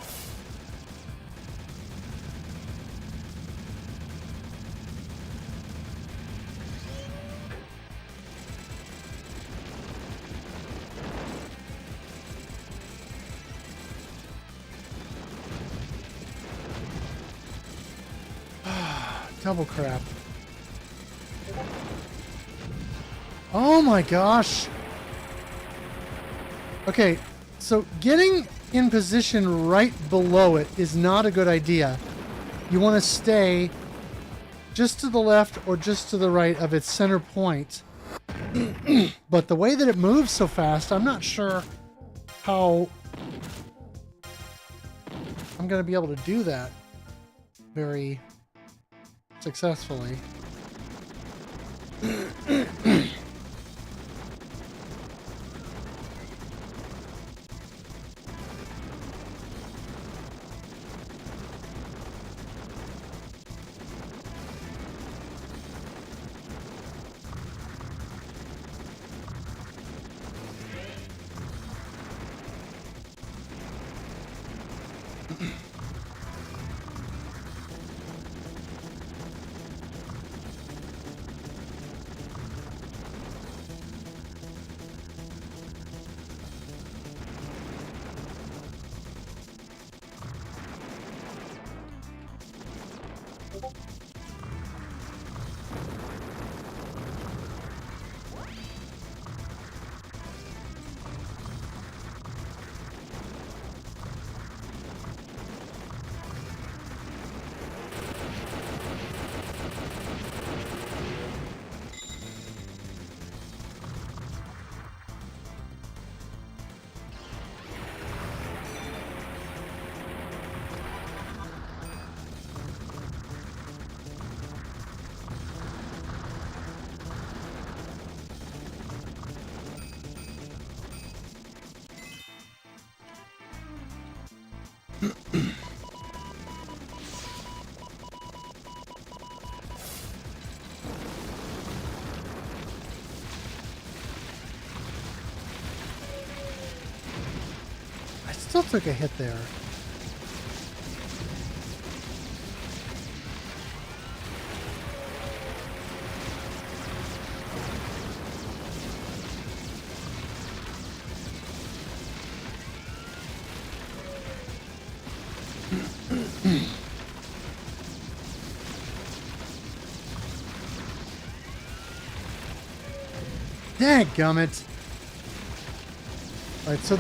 Double crap. Oh my gosh. Okay, so getting in position right below it is not a good idea. You want to stay just to the left or just to the right of its center point. But the way that it moves so fast, I'm not sure how I'm going to be able to do that very successfully. I still took a hit there. Dadgummit. Alright, so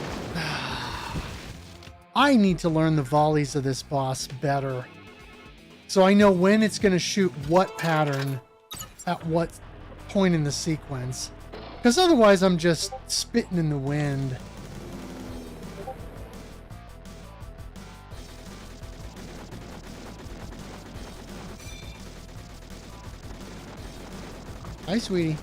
I need to learn the volleys of this boss better. So I know when it's going to shoot what pattern at what point in the sequence. Because otherwise I'm just spitting in the wind. Hi, sweetie.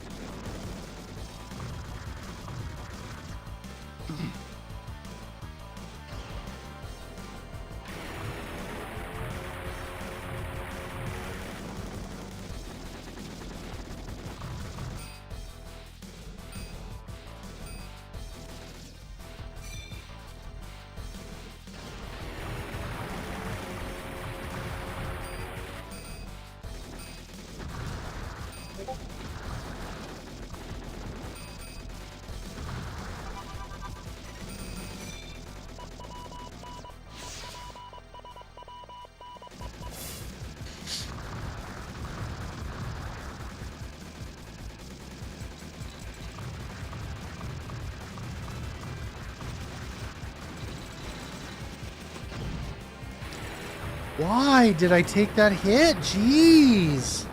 Why did I take that hit? Jeez.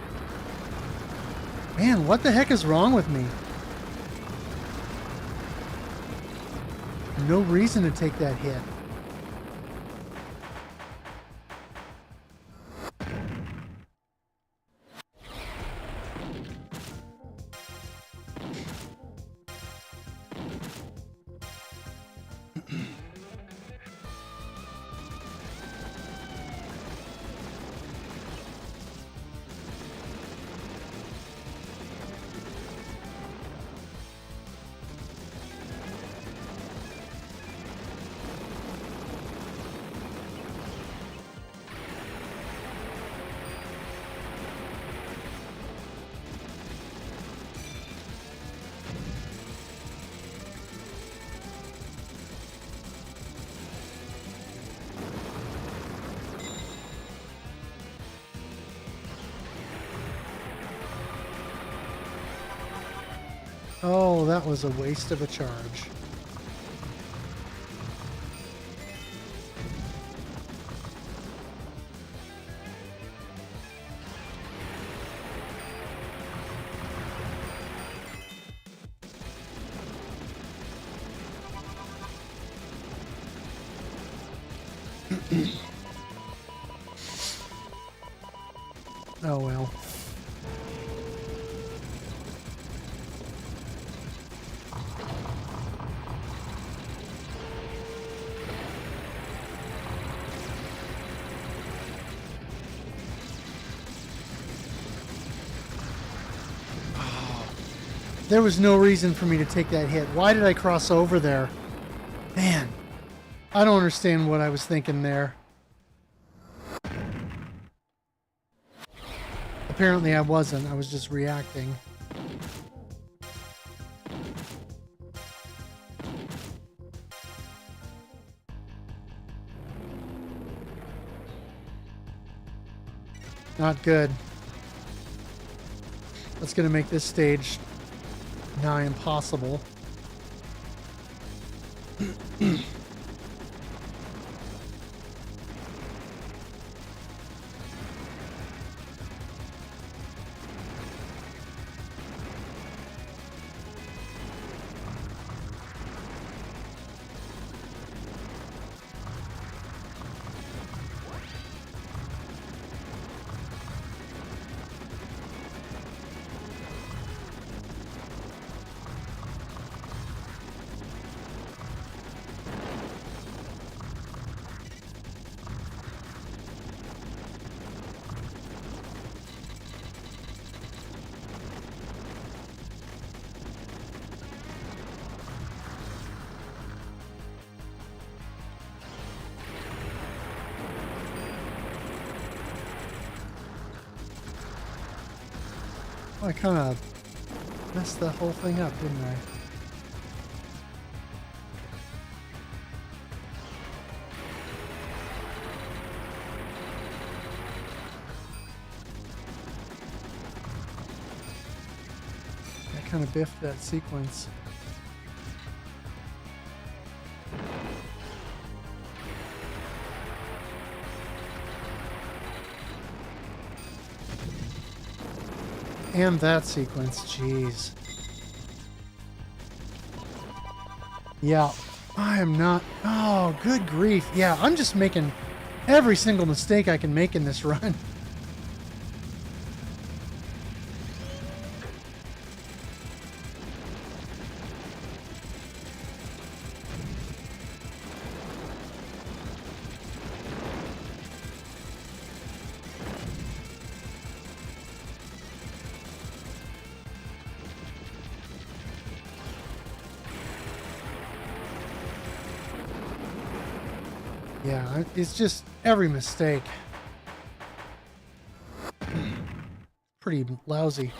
Man, what the heck is wrong with me? No reason to take that hit. Oh, that was a waste of a charge. Oh well. There was no reason for me to take that hit. Why did I cross over there? Man, I don't understand what I was thinking there. Apparently I wasn't. I was just reacting. Not good. That's going to make this stage nigh impossible. Oh, I kind of messed the whole thing up, didn't I? I kind of biffed that sequence. And that sequence, jeez. Yeah, I am not... Oh, good grief. Yeah, I'm just making every single mistake I can make in this run. Yeah, it's just every mistake. Pretty lousy.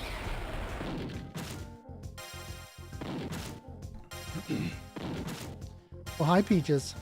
Well, hi, Peaches.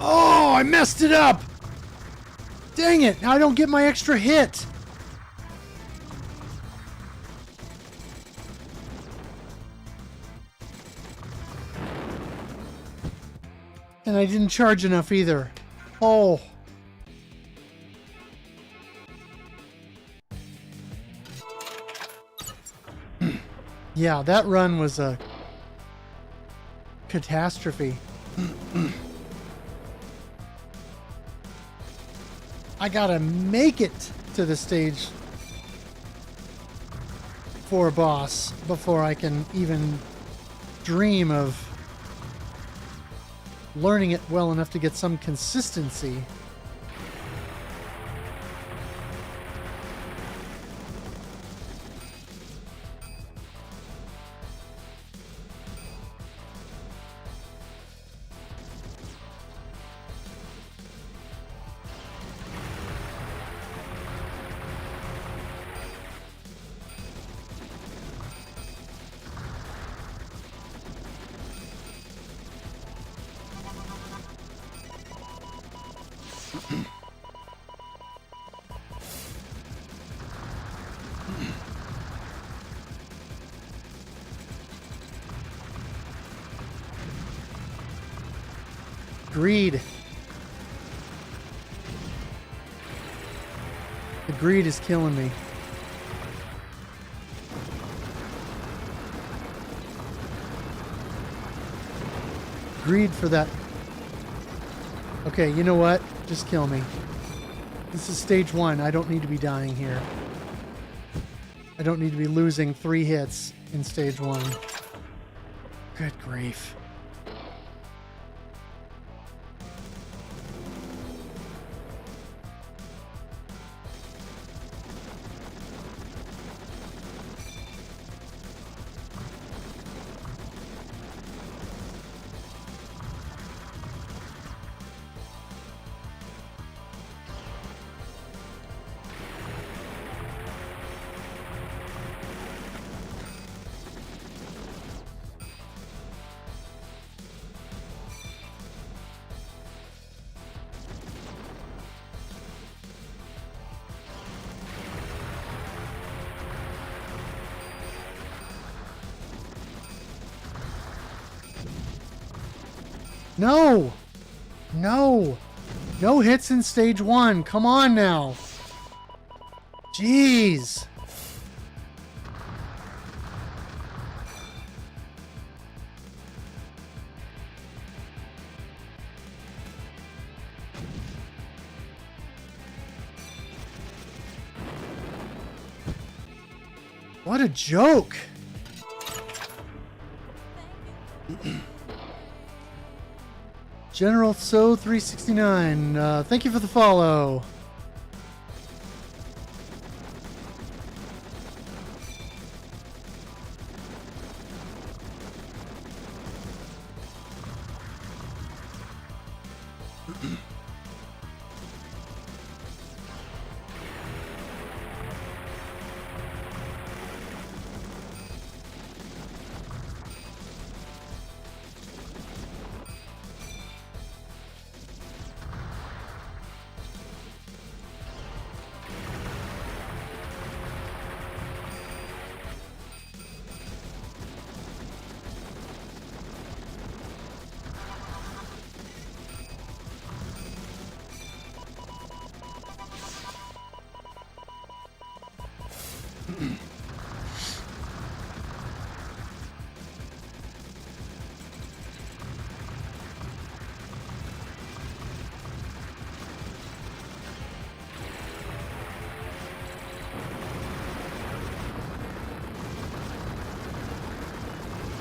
Oh, I messed it up! Dang it, now I don't get my extra hit! And I didn't charge enough either. Oh. Yeah, that run was a catastrophe. I gotta make it to the stage 4 boss before I can even dream of learning it well enough to get some consistency. Greed. The greed is killing me. Greed for that. Okay, you know what? Just kill me. This is stage 1. I don't need to be dying here. I don't need to be losing 3 hits in stage 1. Good grief. No! No! No hits in stage 1. Come on now. Jeez. What a joke. General So 369, thank you for the follow.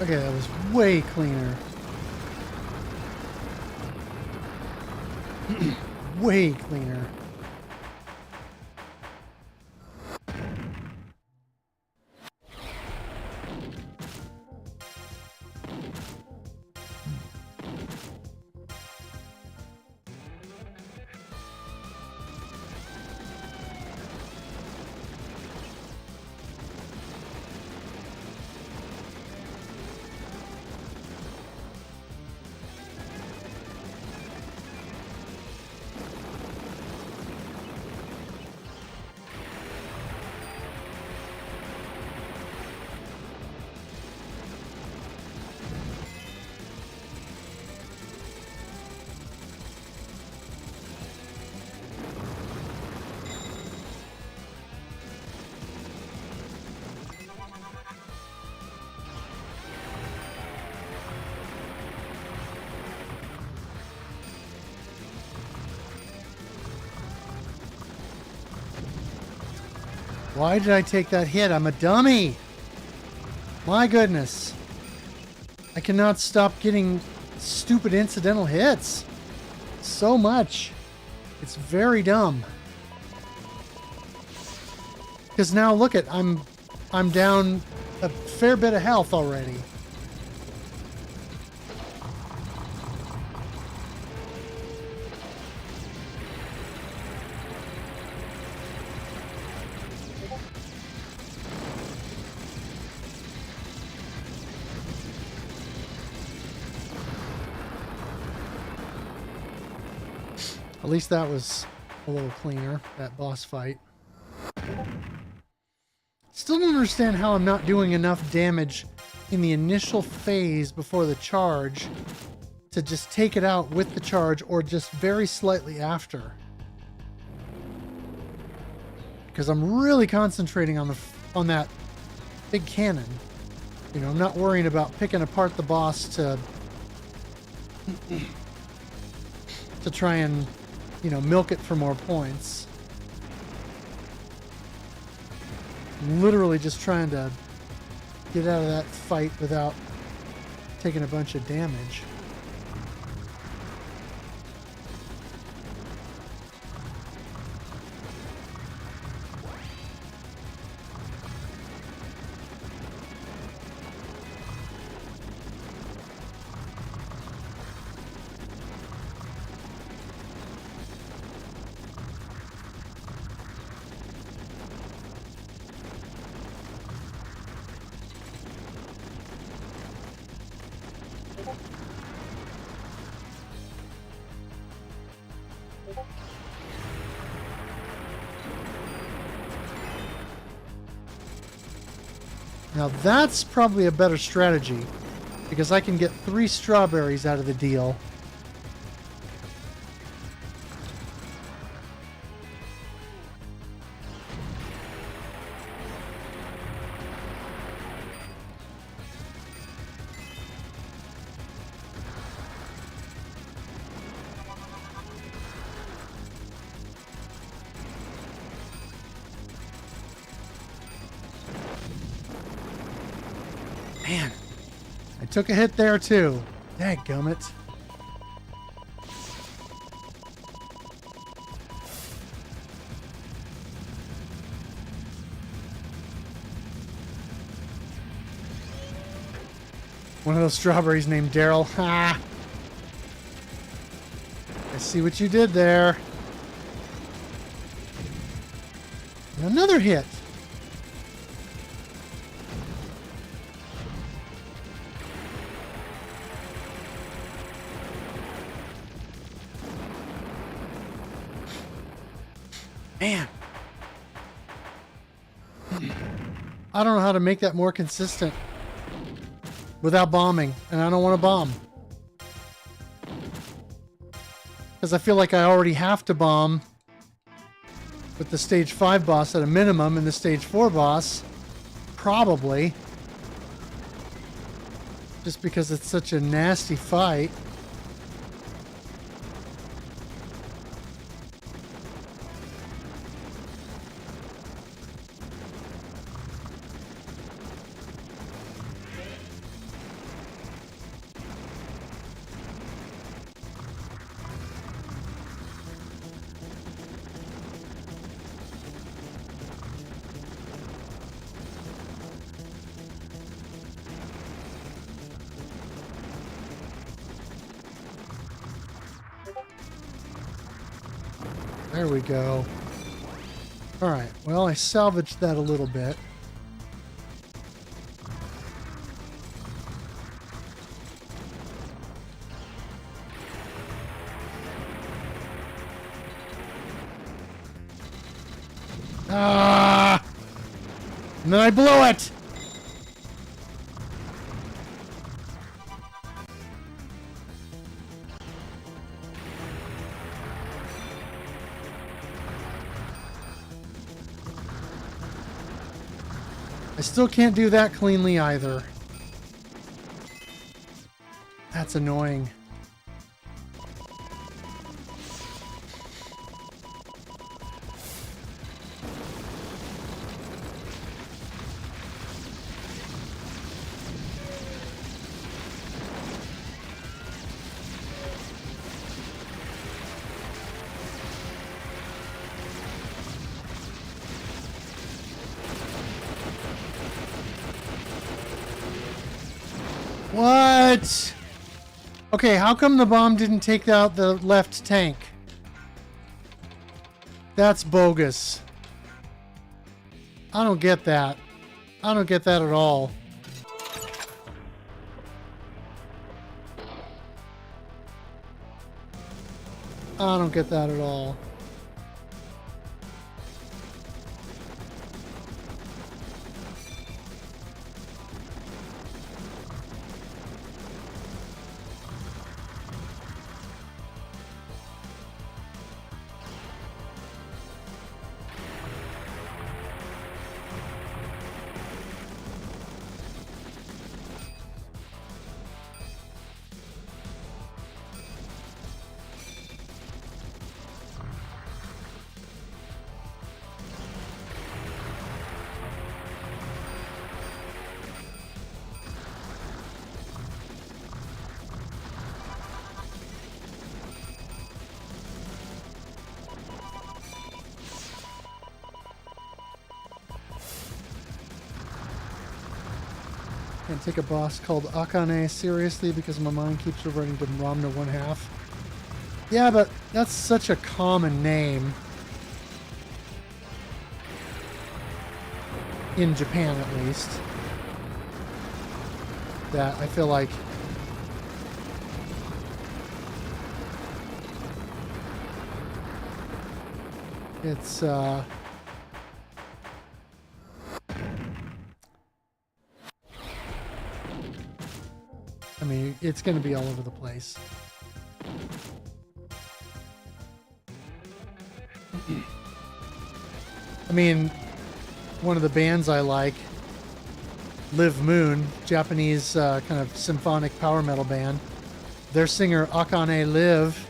Okay, that was way cleaner. Way cleaner. Why did I take that hit? I'm a dummy. My goodness. I cannot stop getting stupid incidental hits. So much. It's very dumb. Because now look at, I'm down a fair bit of health already. At least that was a little cleaner, that boss fight. Still don't understand how I'm not doing enough damage in the initial phase before the charge to just take it out with the charge, or just very slightly after. Because I'm really concentrating on that big cannon. You know, I'm not worrying about picking apart the boss to try and, you know, milk it for more points. I'm literally just trying to get out of that fight without taking a bunch of damage. Now that's probably a better strategy, because I can get 3 strawberries out of the deal. took a hit there too. Dadgummit. One of those strawberries named Daryl. Ha! I see what you did there. And another hit. Man. I don't know how to make that more consistent without bombing, and I don't want to bomb. Because I feel like I already have to bomb with the stage 5 boss at a minimum and the stage 4 boss, probably. Just because it's such a nasty fight. There we go. Alright, well, I salvaged that a little bit. Ah! And then I blew it! I still can't do that cleanly either. That's annoying. What? Okay, how come the bomb didn't take out the left tank? That's bogus. I don't get that. I don't get that at all. I don't get that at all. Can't take a boss called Akane seriously because my mind keeps reverting to Ramna 1/2. Yeah, but that's such a common name. In Japan, at least. That I feel like it's, I mean, it's going to be all over the place. I mean, one of the bands I like, Live Moon, Japanese kind of symphonic power metal band, their singer Akane Live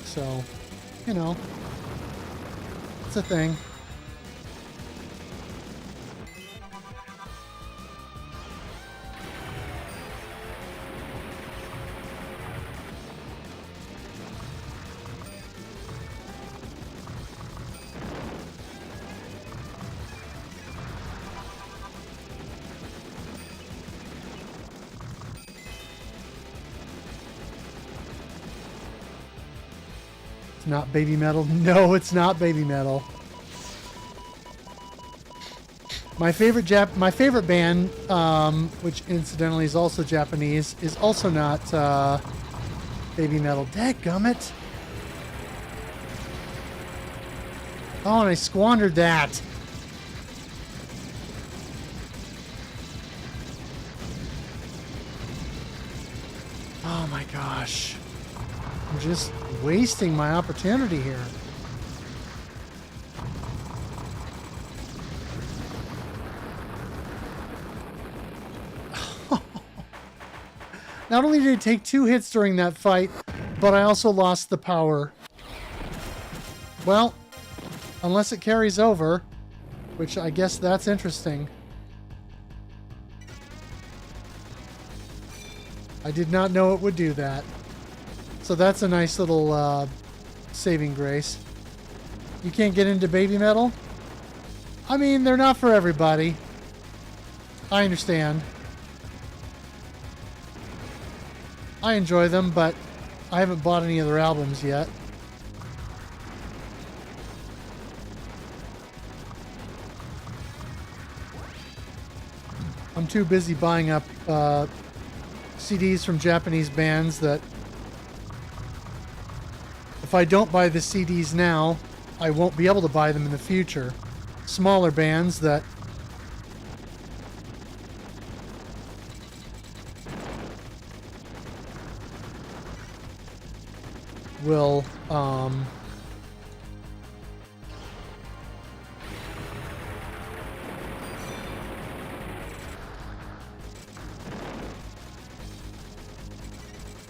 So, you know, it's a thing. It's not baby metal. No, it's not baby metal. My favorite band, which incidentally is also Japanese, is also not baby metal. Dadgummit. Oh, and I squandered that. Oh my gosh. I'm just wasting my opportunity here. Not only did it take 2 hits during that fight, but I also lost the power. Well, unless it carries over, which I guess that's interesting. I did not know it would do that. So that's a nice little saving grace. You can't get into baby metal? I mean, they're not for everybody. I understand. I enjoy them, but I haven't bought any of their albums yet. I'm too busy buying up CDs from Japanese bands that if I don't buy the CDs now, I won't be able to buy them in the future. Smaller bands that will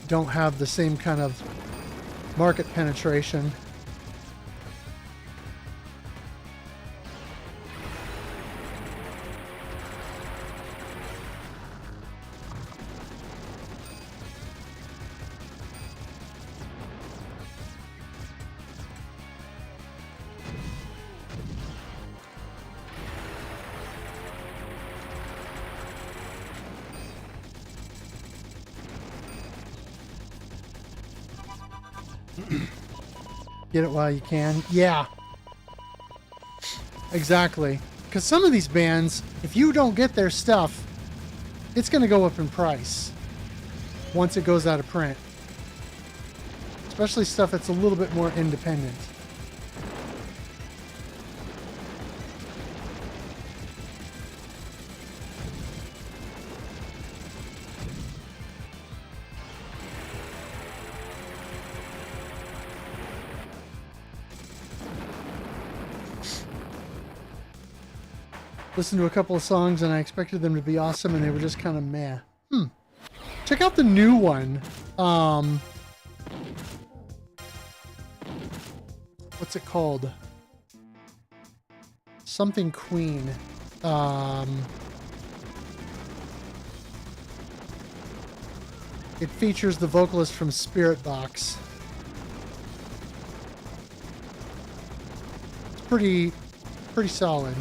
don't have the same kind of market penetration. Get it while you can. Yeah. Exactly. Because some of these bands, if you don't get their stuff, it's going to go up in price once it goes out of print. Especially stuff that's a little bit more independent. Listened to a couple of songs and I expected them to be awesome and they were just kind of meh. Check out the new one. What's it called? Something Queen. It features the vocalist from Spirit Box. It's pretty solid.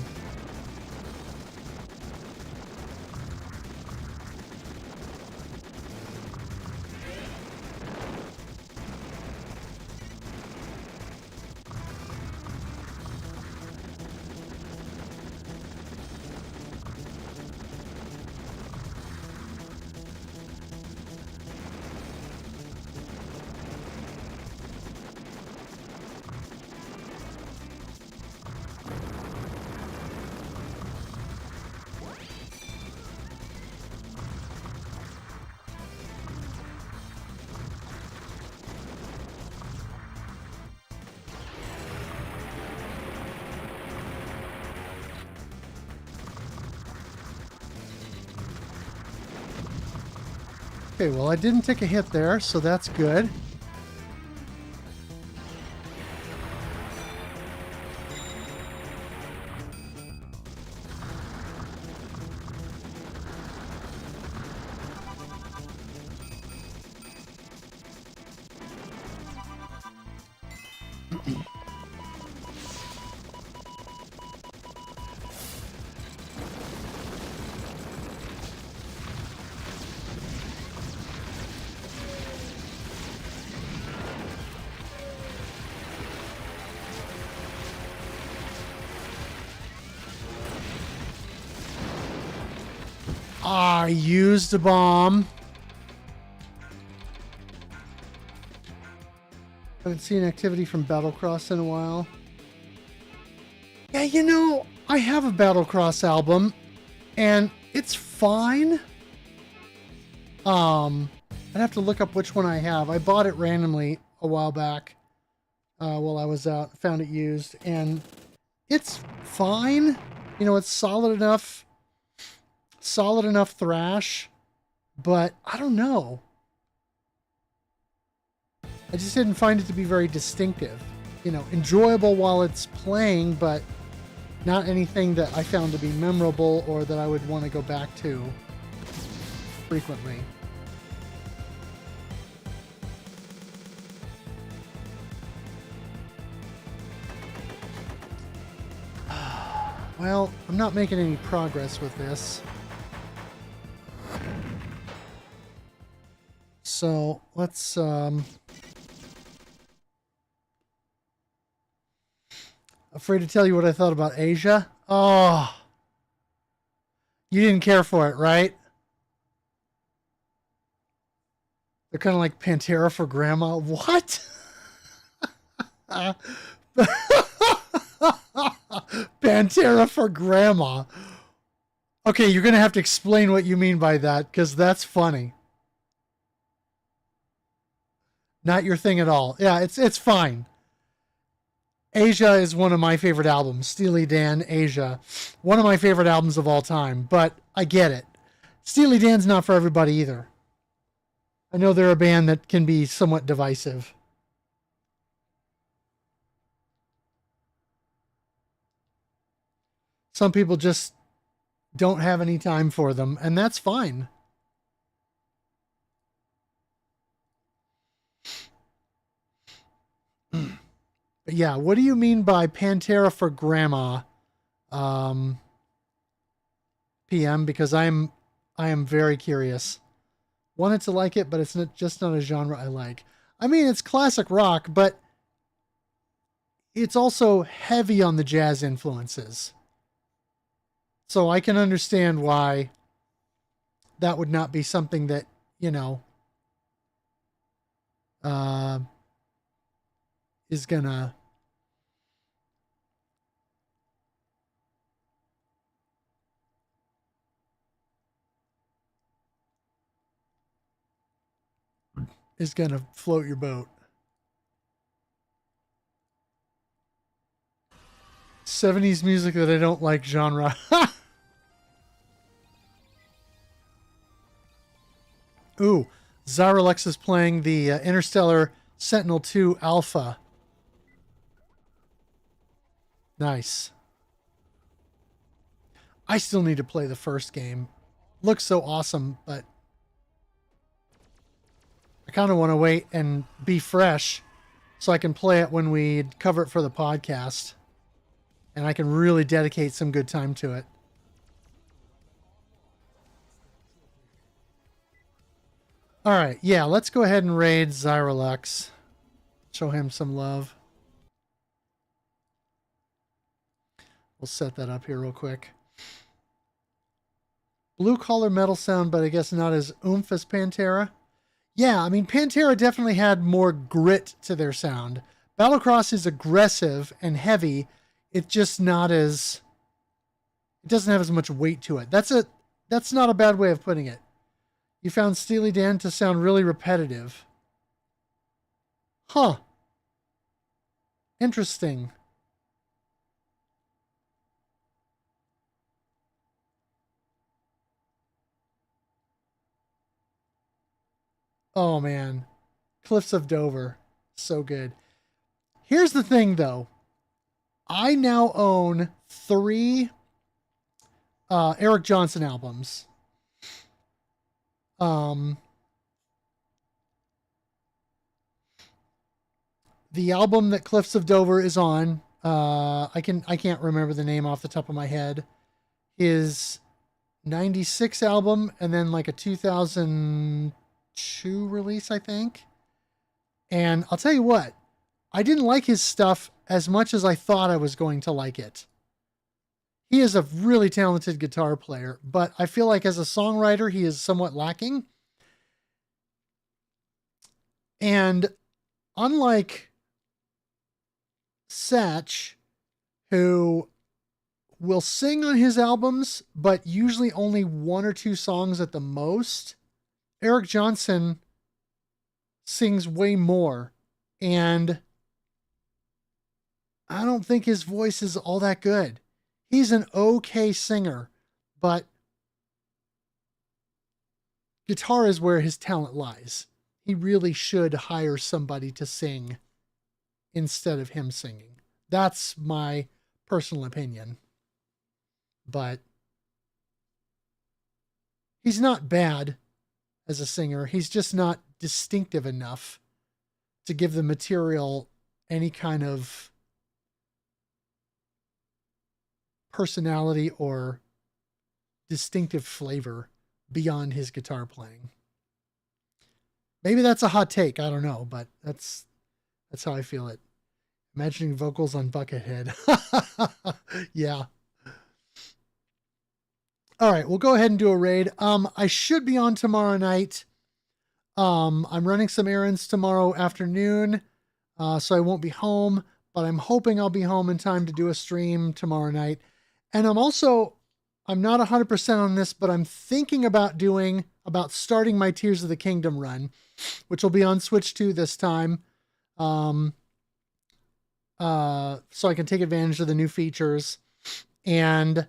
Okay, well, I didn't take a hit there, so that's good. I used a bomb. Haven't seen activity from Battlecross in a while. Yeah, you know, I have a Battlecross album, and it's fine. I'd have to look up which one I have. I bought it randomly a while back while I was out. Found it used, and it's fine. You know, it's solid enough thrash, but I don't know. I just didn't find it to be very distinctive. You know, enjoyable while it's playing, but not anything that I found to be memorable or that I would want to go back to frequently. Well, I'm not making any progress with this. So let's afraid to tell you what I thought about Asia. Oh, you didn't care for it, right? They're kind of like Pantera for Grandma. What? Pantera for Grandma. Okay, you're going to have to explain what you mean by that, because that's funny. Not your thing at all. Yeah, it's fine. Asia is one of my favorite albums. Steely Dan, Asia. One of my favorite albums of all time, but I get it. Steely Dan's not for everybody either. I know they're a band that can be somewhat divisive. Some people just don't have any time for them, and that's fine. But yeah, what do you mean by Pantera for Grandma? PM, because I am very curious. Wanted to like it, but it's just not a genre I like. I mean, it's classic rock, but it's also heavy on the jazz influences. So I can understand why that would not be something that, you know, is gonna float your boat. 70s music that I don't like genre. Ooh, Zyrolex is playing the Interstellar Sentinel-2 Alpha. Nice. I still need to play the first game. Looks so awesome, but I kind of want to wait and be fresh so I can play it when we cover it for the podcast. And I can really dedicate some good time to it. All right, yeah, let's go ahead and raid Zyrolex. Show him some love. We'll set that up here real quick. Blue collar metal sound, but I guess not as oomph as Pantera. Yeah, I mean, Pantera definitely had more grit to their sound. Battlecross is aggressive and heavy. It's just not as... It doesn't have as much weight to it. That's not a bad way of putting it. You found Steely Dan to sound really repetitive. Huh. Interesting. Oh, man. Cliffs of Dover. So good. Here's the thing, though. I now own 3 Eric Johnson albums. The album that Cliffs of Dover is on, I can't remember the name off the top of my head, is 96 album and then like a 2002 release, I think. And I'll tell you what, I didn't like his stuff as much as I thought I was going to like it. he is a really talented guitar player, but I feel like as a songwriter, he is somewhat lacking. And unlike Satch, who will sing on his albums, but usually only one or two songs at the most, Eric Johnson sings way more. And I don't think his voice is all that good. He's an okay singer, but guitar is where his talent lies. He really should hire somebody to sing instead of him singing. That's my personal opinion. But he's not bad as a singer. He's just not distinctive enough to give the material any kind of personality or distinctive flavor beyond his guitar playing. Maybe that's a hot take. I don't know, but that's how I feel it. Imagining vocals on Buckethead. Yeah. All right, we'll go ahead and do a raid. I should be on tomorrow night. I'm running some errands tomorrow afternoon, so I won't be home, but I'm hoping I'll be home in time to do a stream tomorrow night. And I'm not 100% on this, but I'm thinking about starting my Tears of the Kingdom run, which will be on Switch 2 this time. So I can take advantage of the new features. And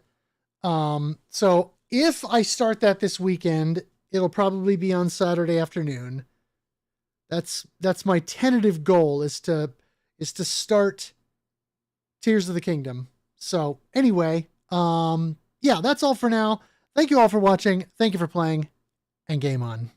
so if I start that this weekend, it'll probably be on Saturday afternoon. That's my tentative goal is to start Tears of the Kingdom. So anyway, yeah, that's all for now. Thank you all for watching. Thank you for playing, and game on.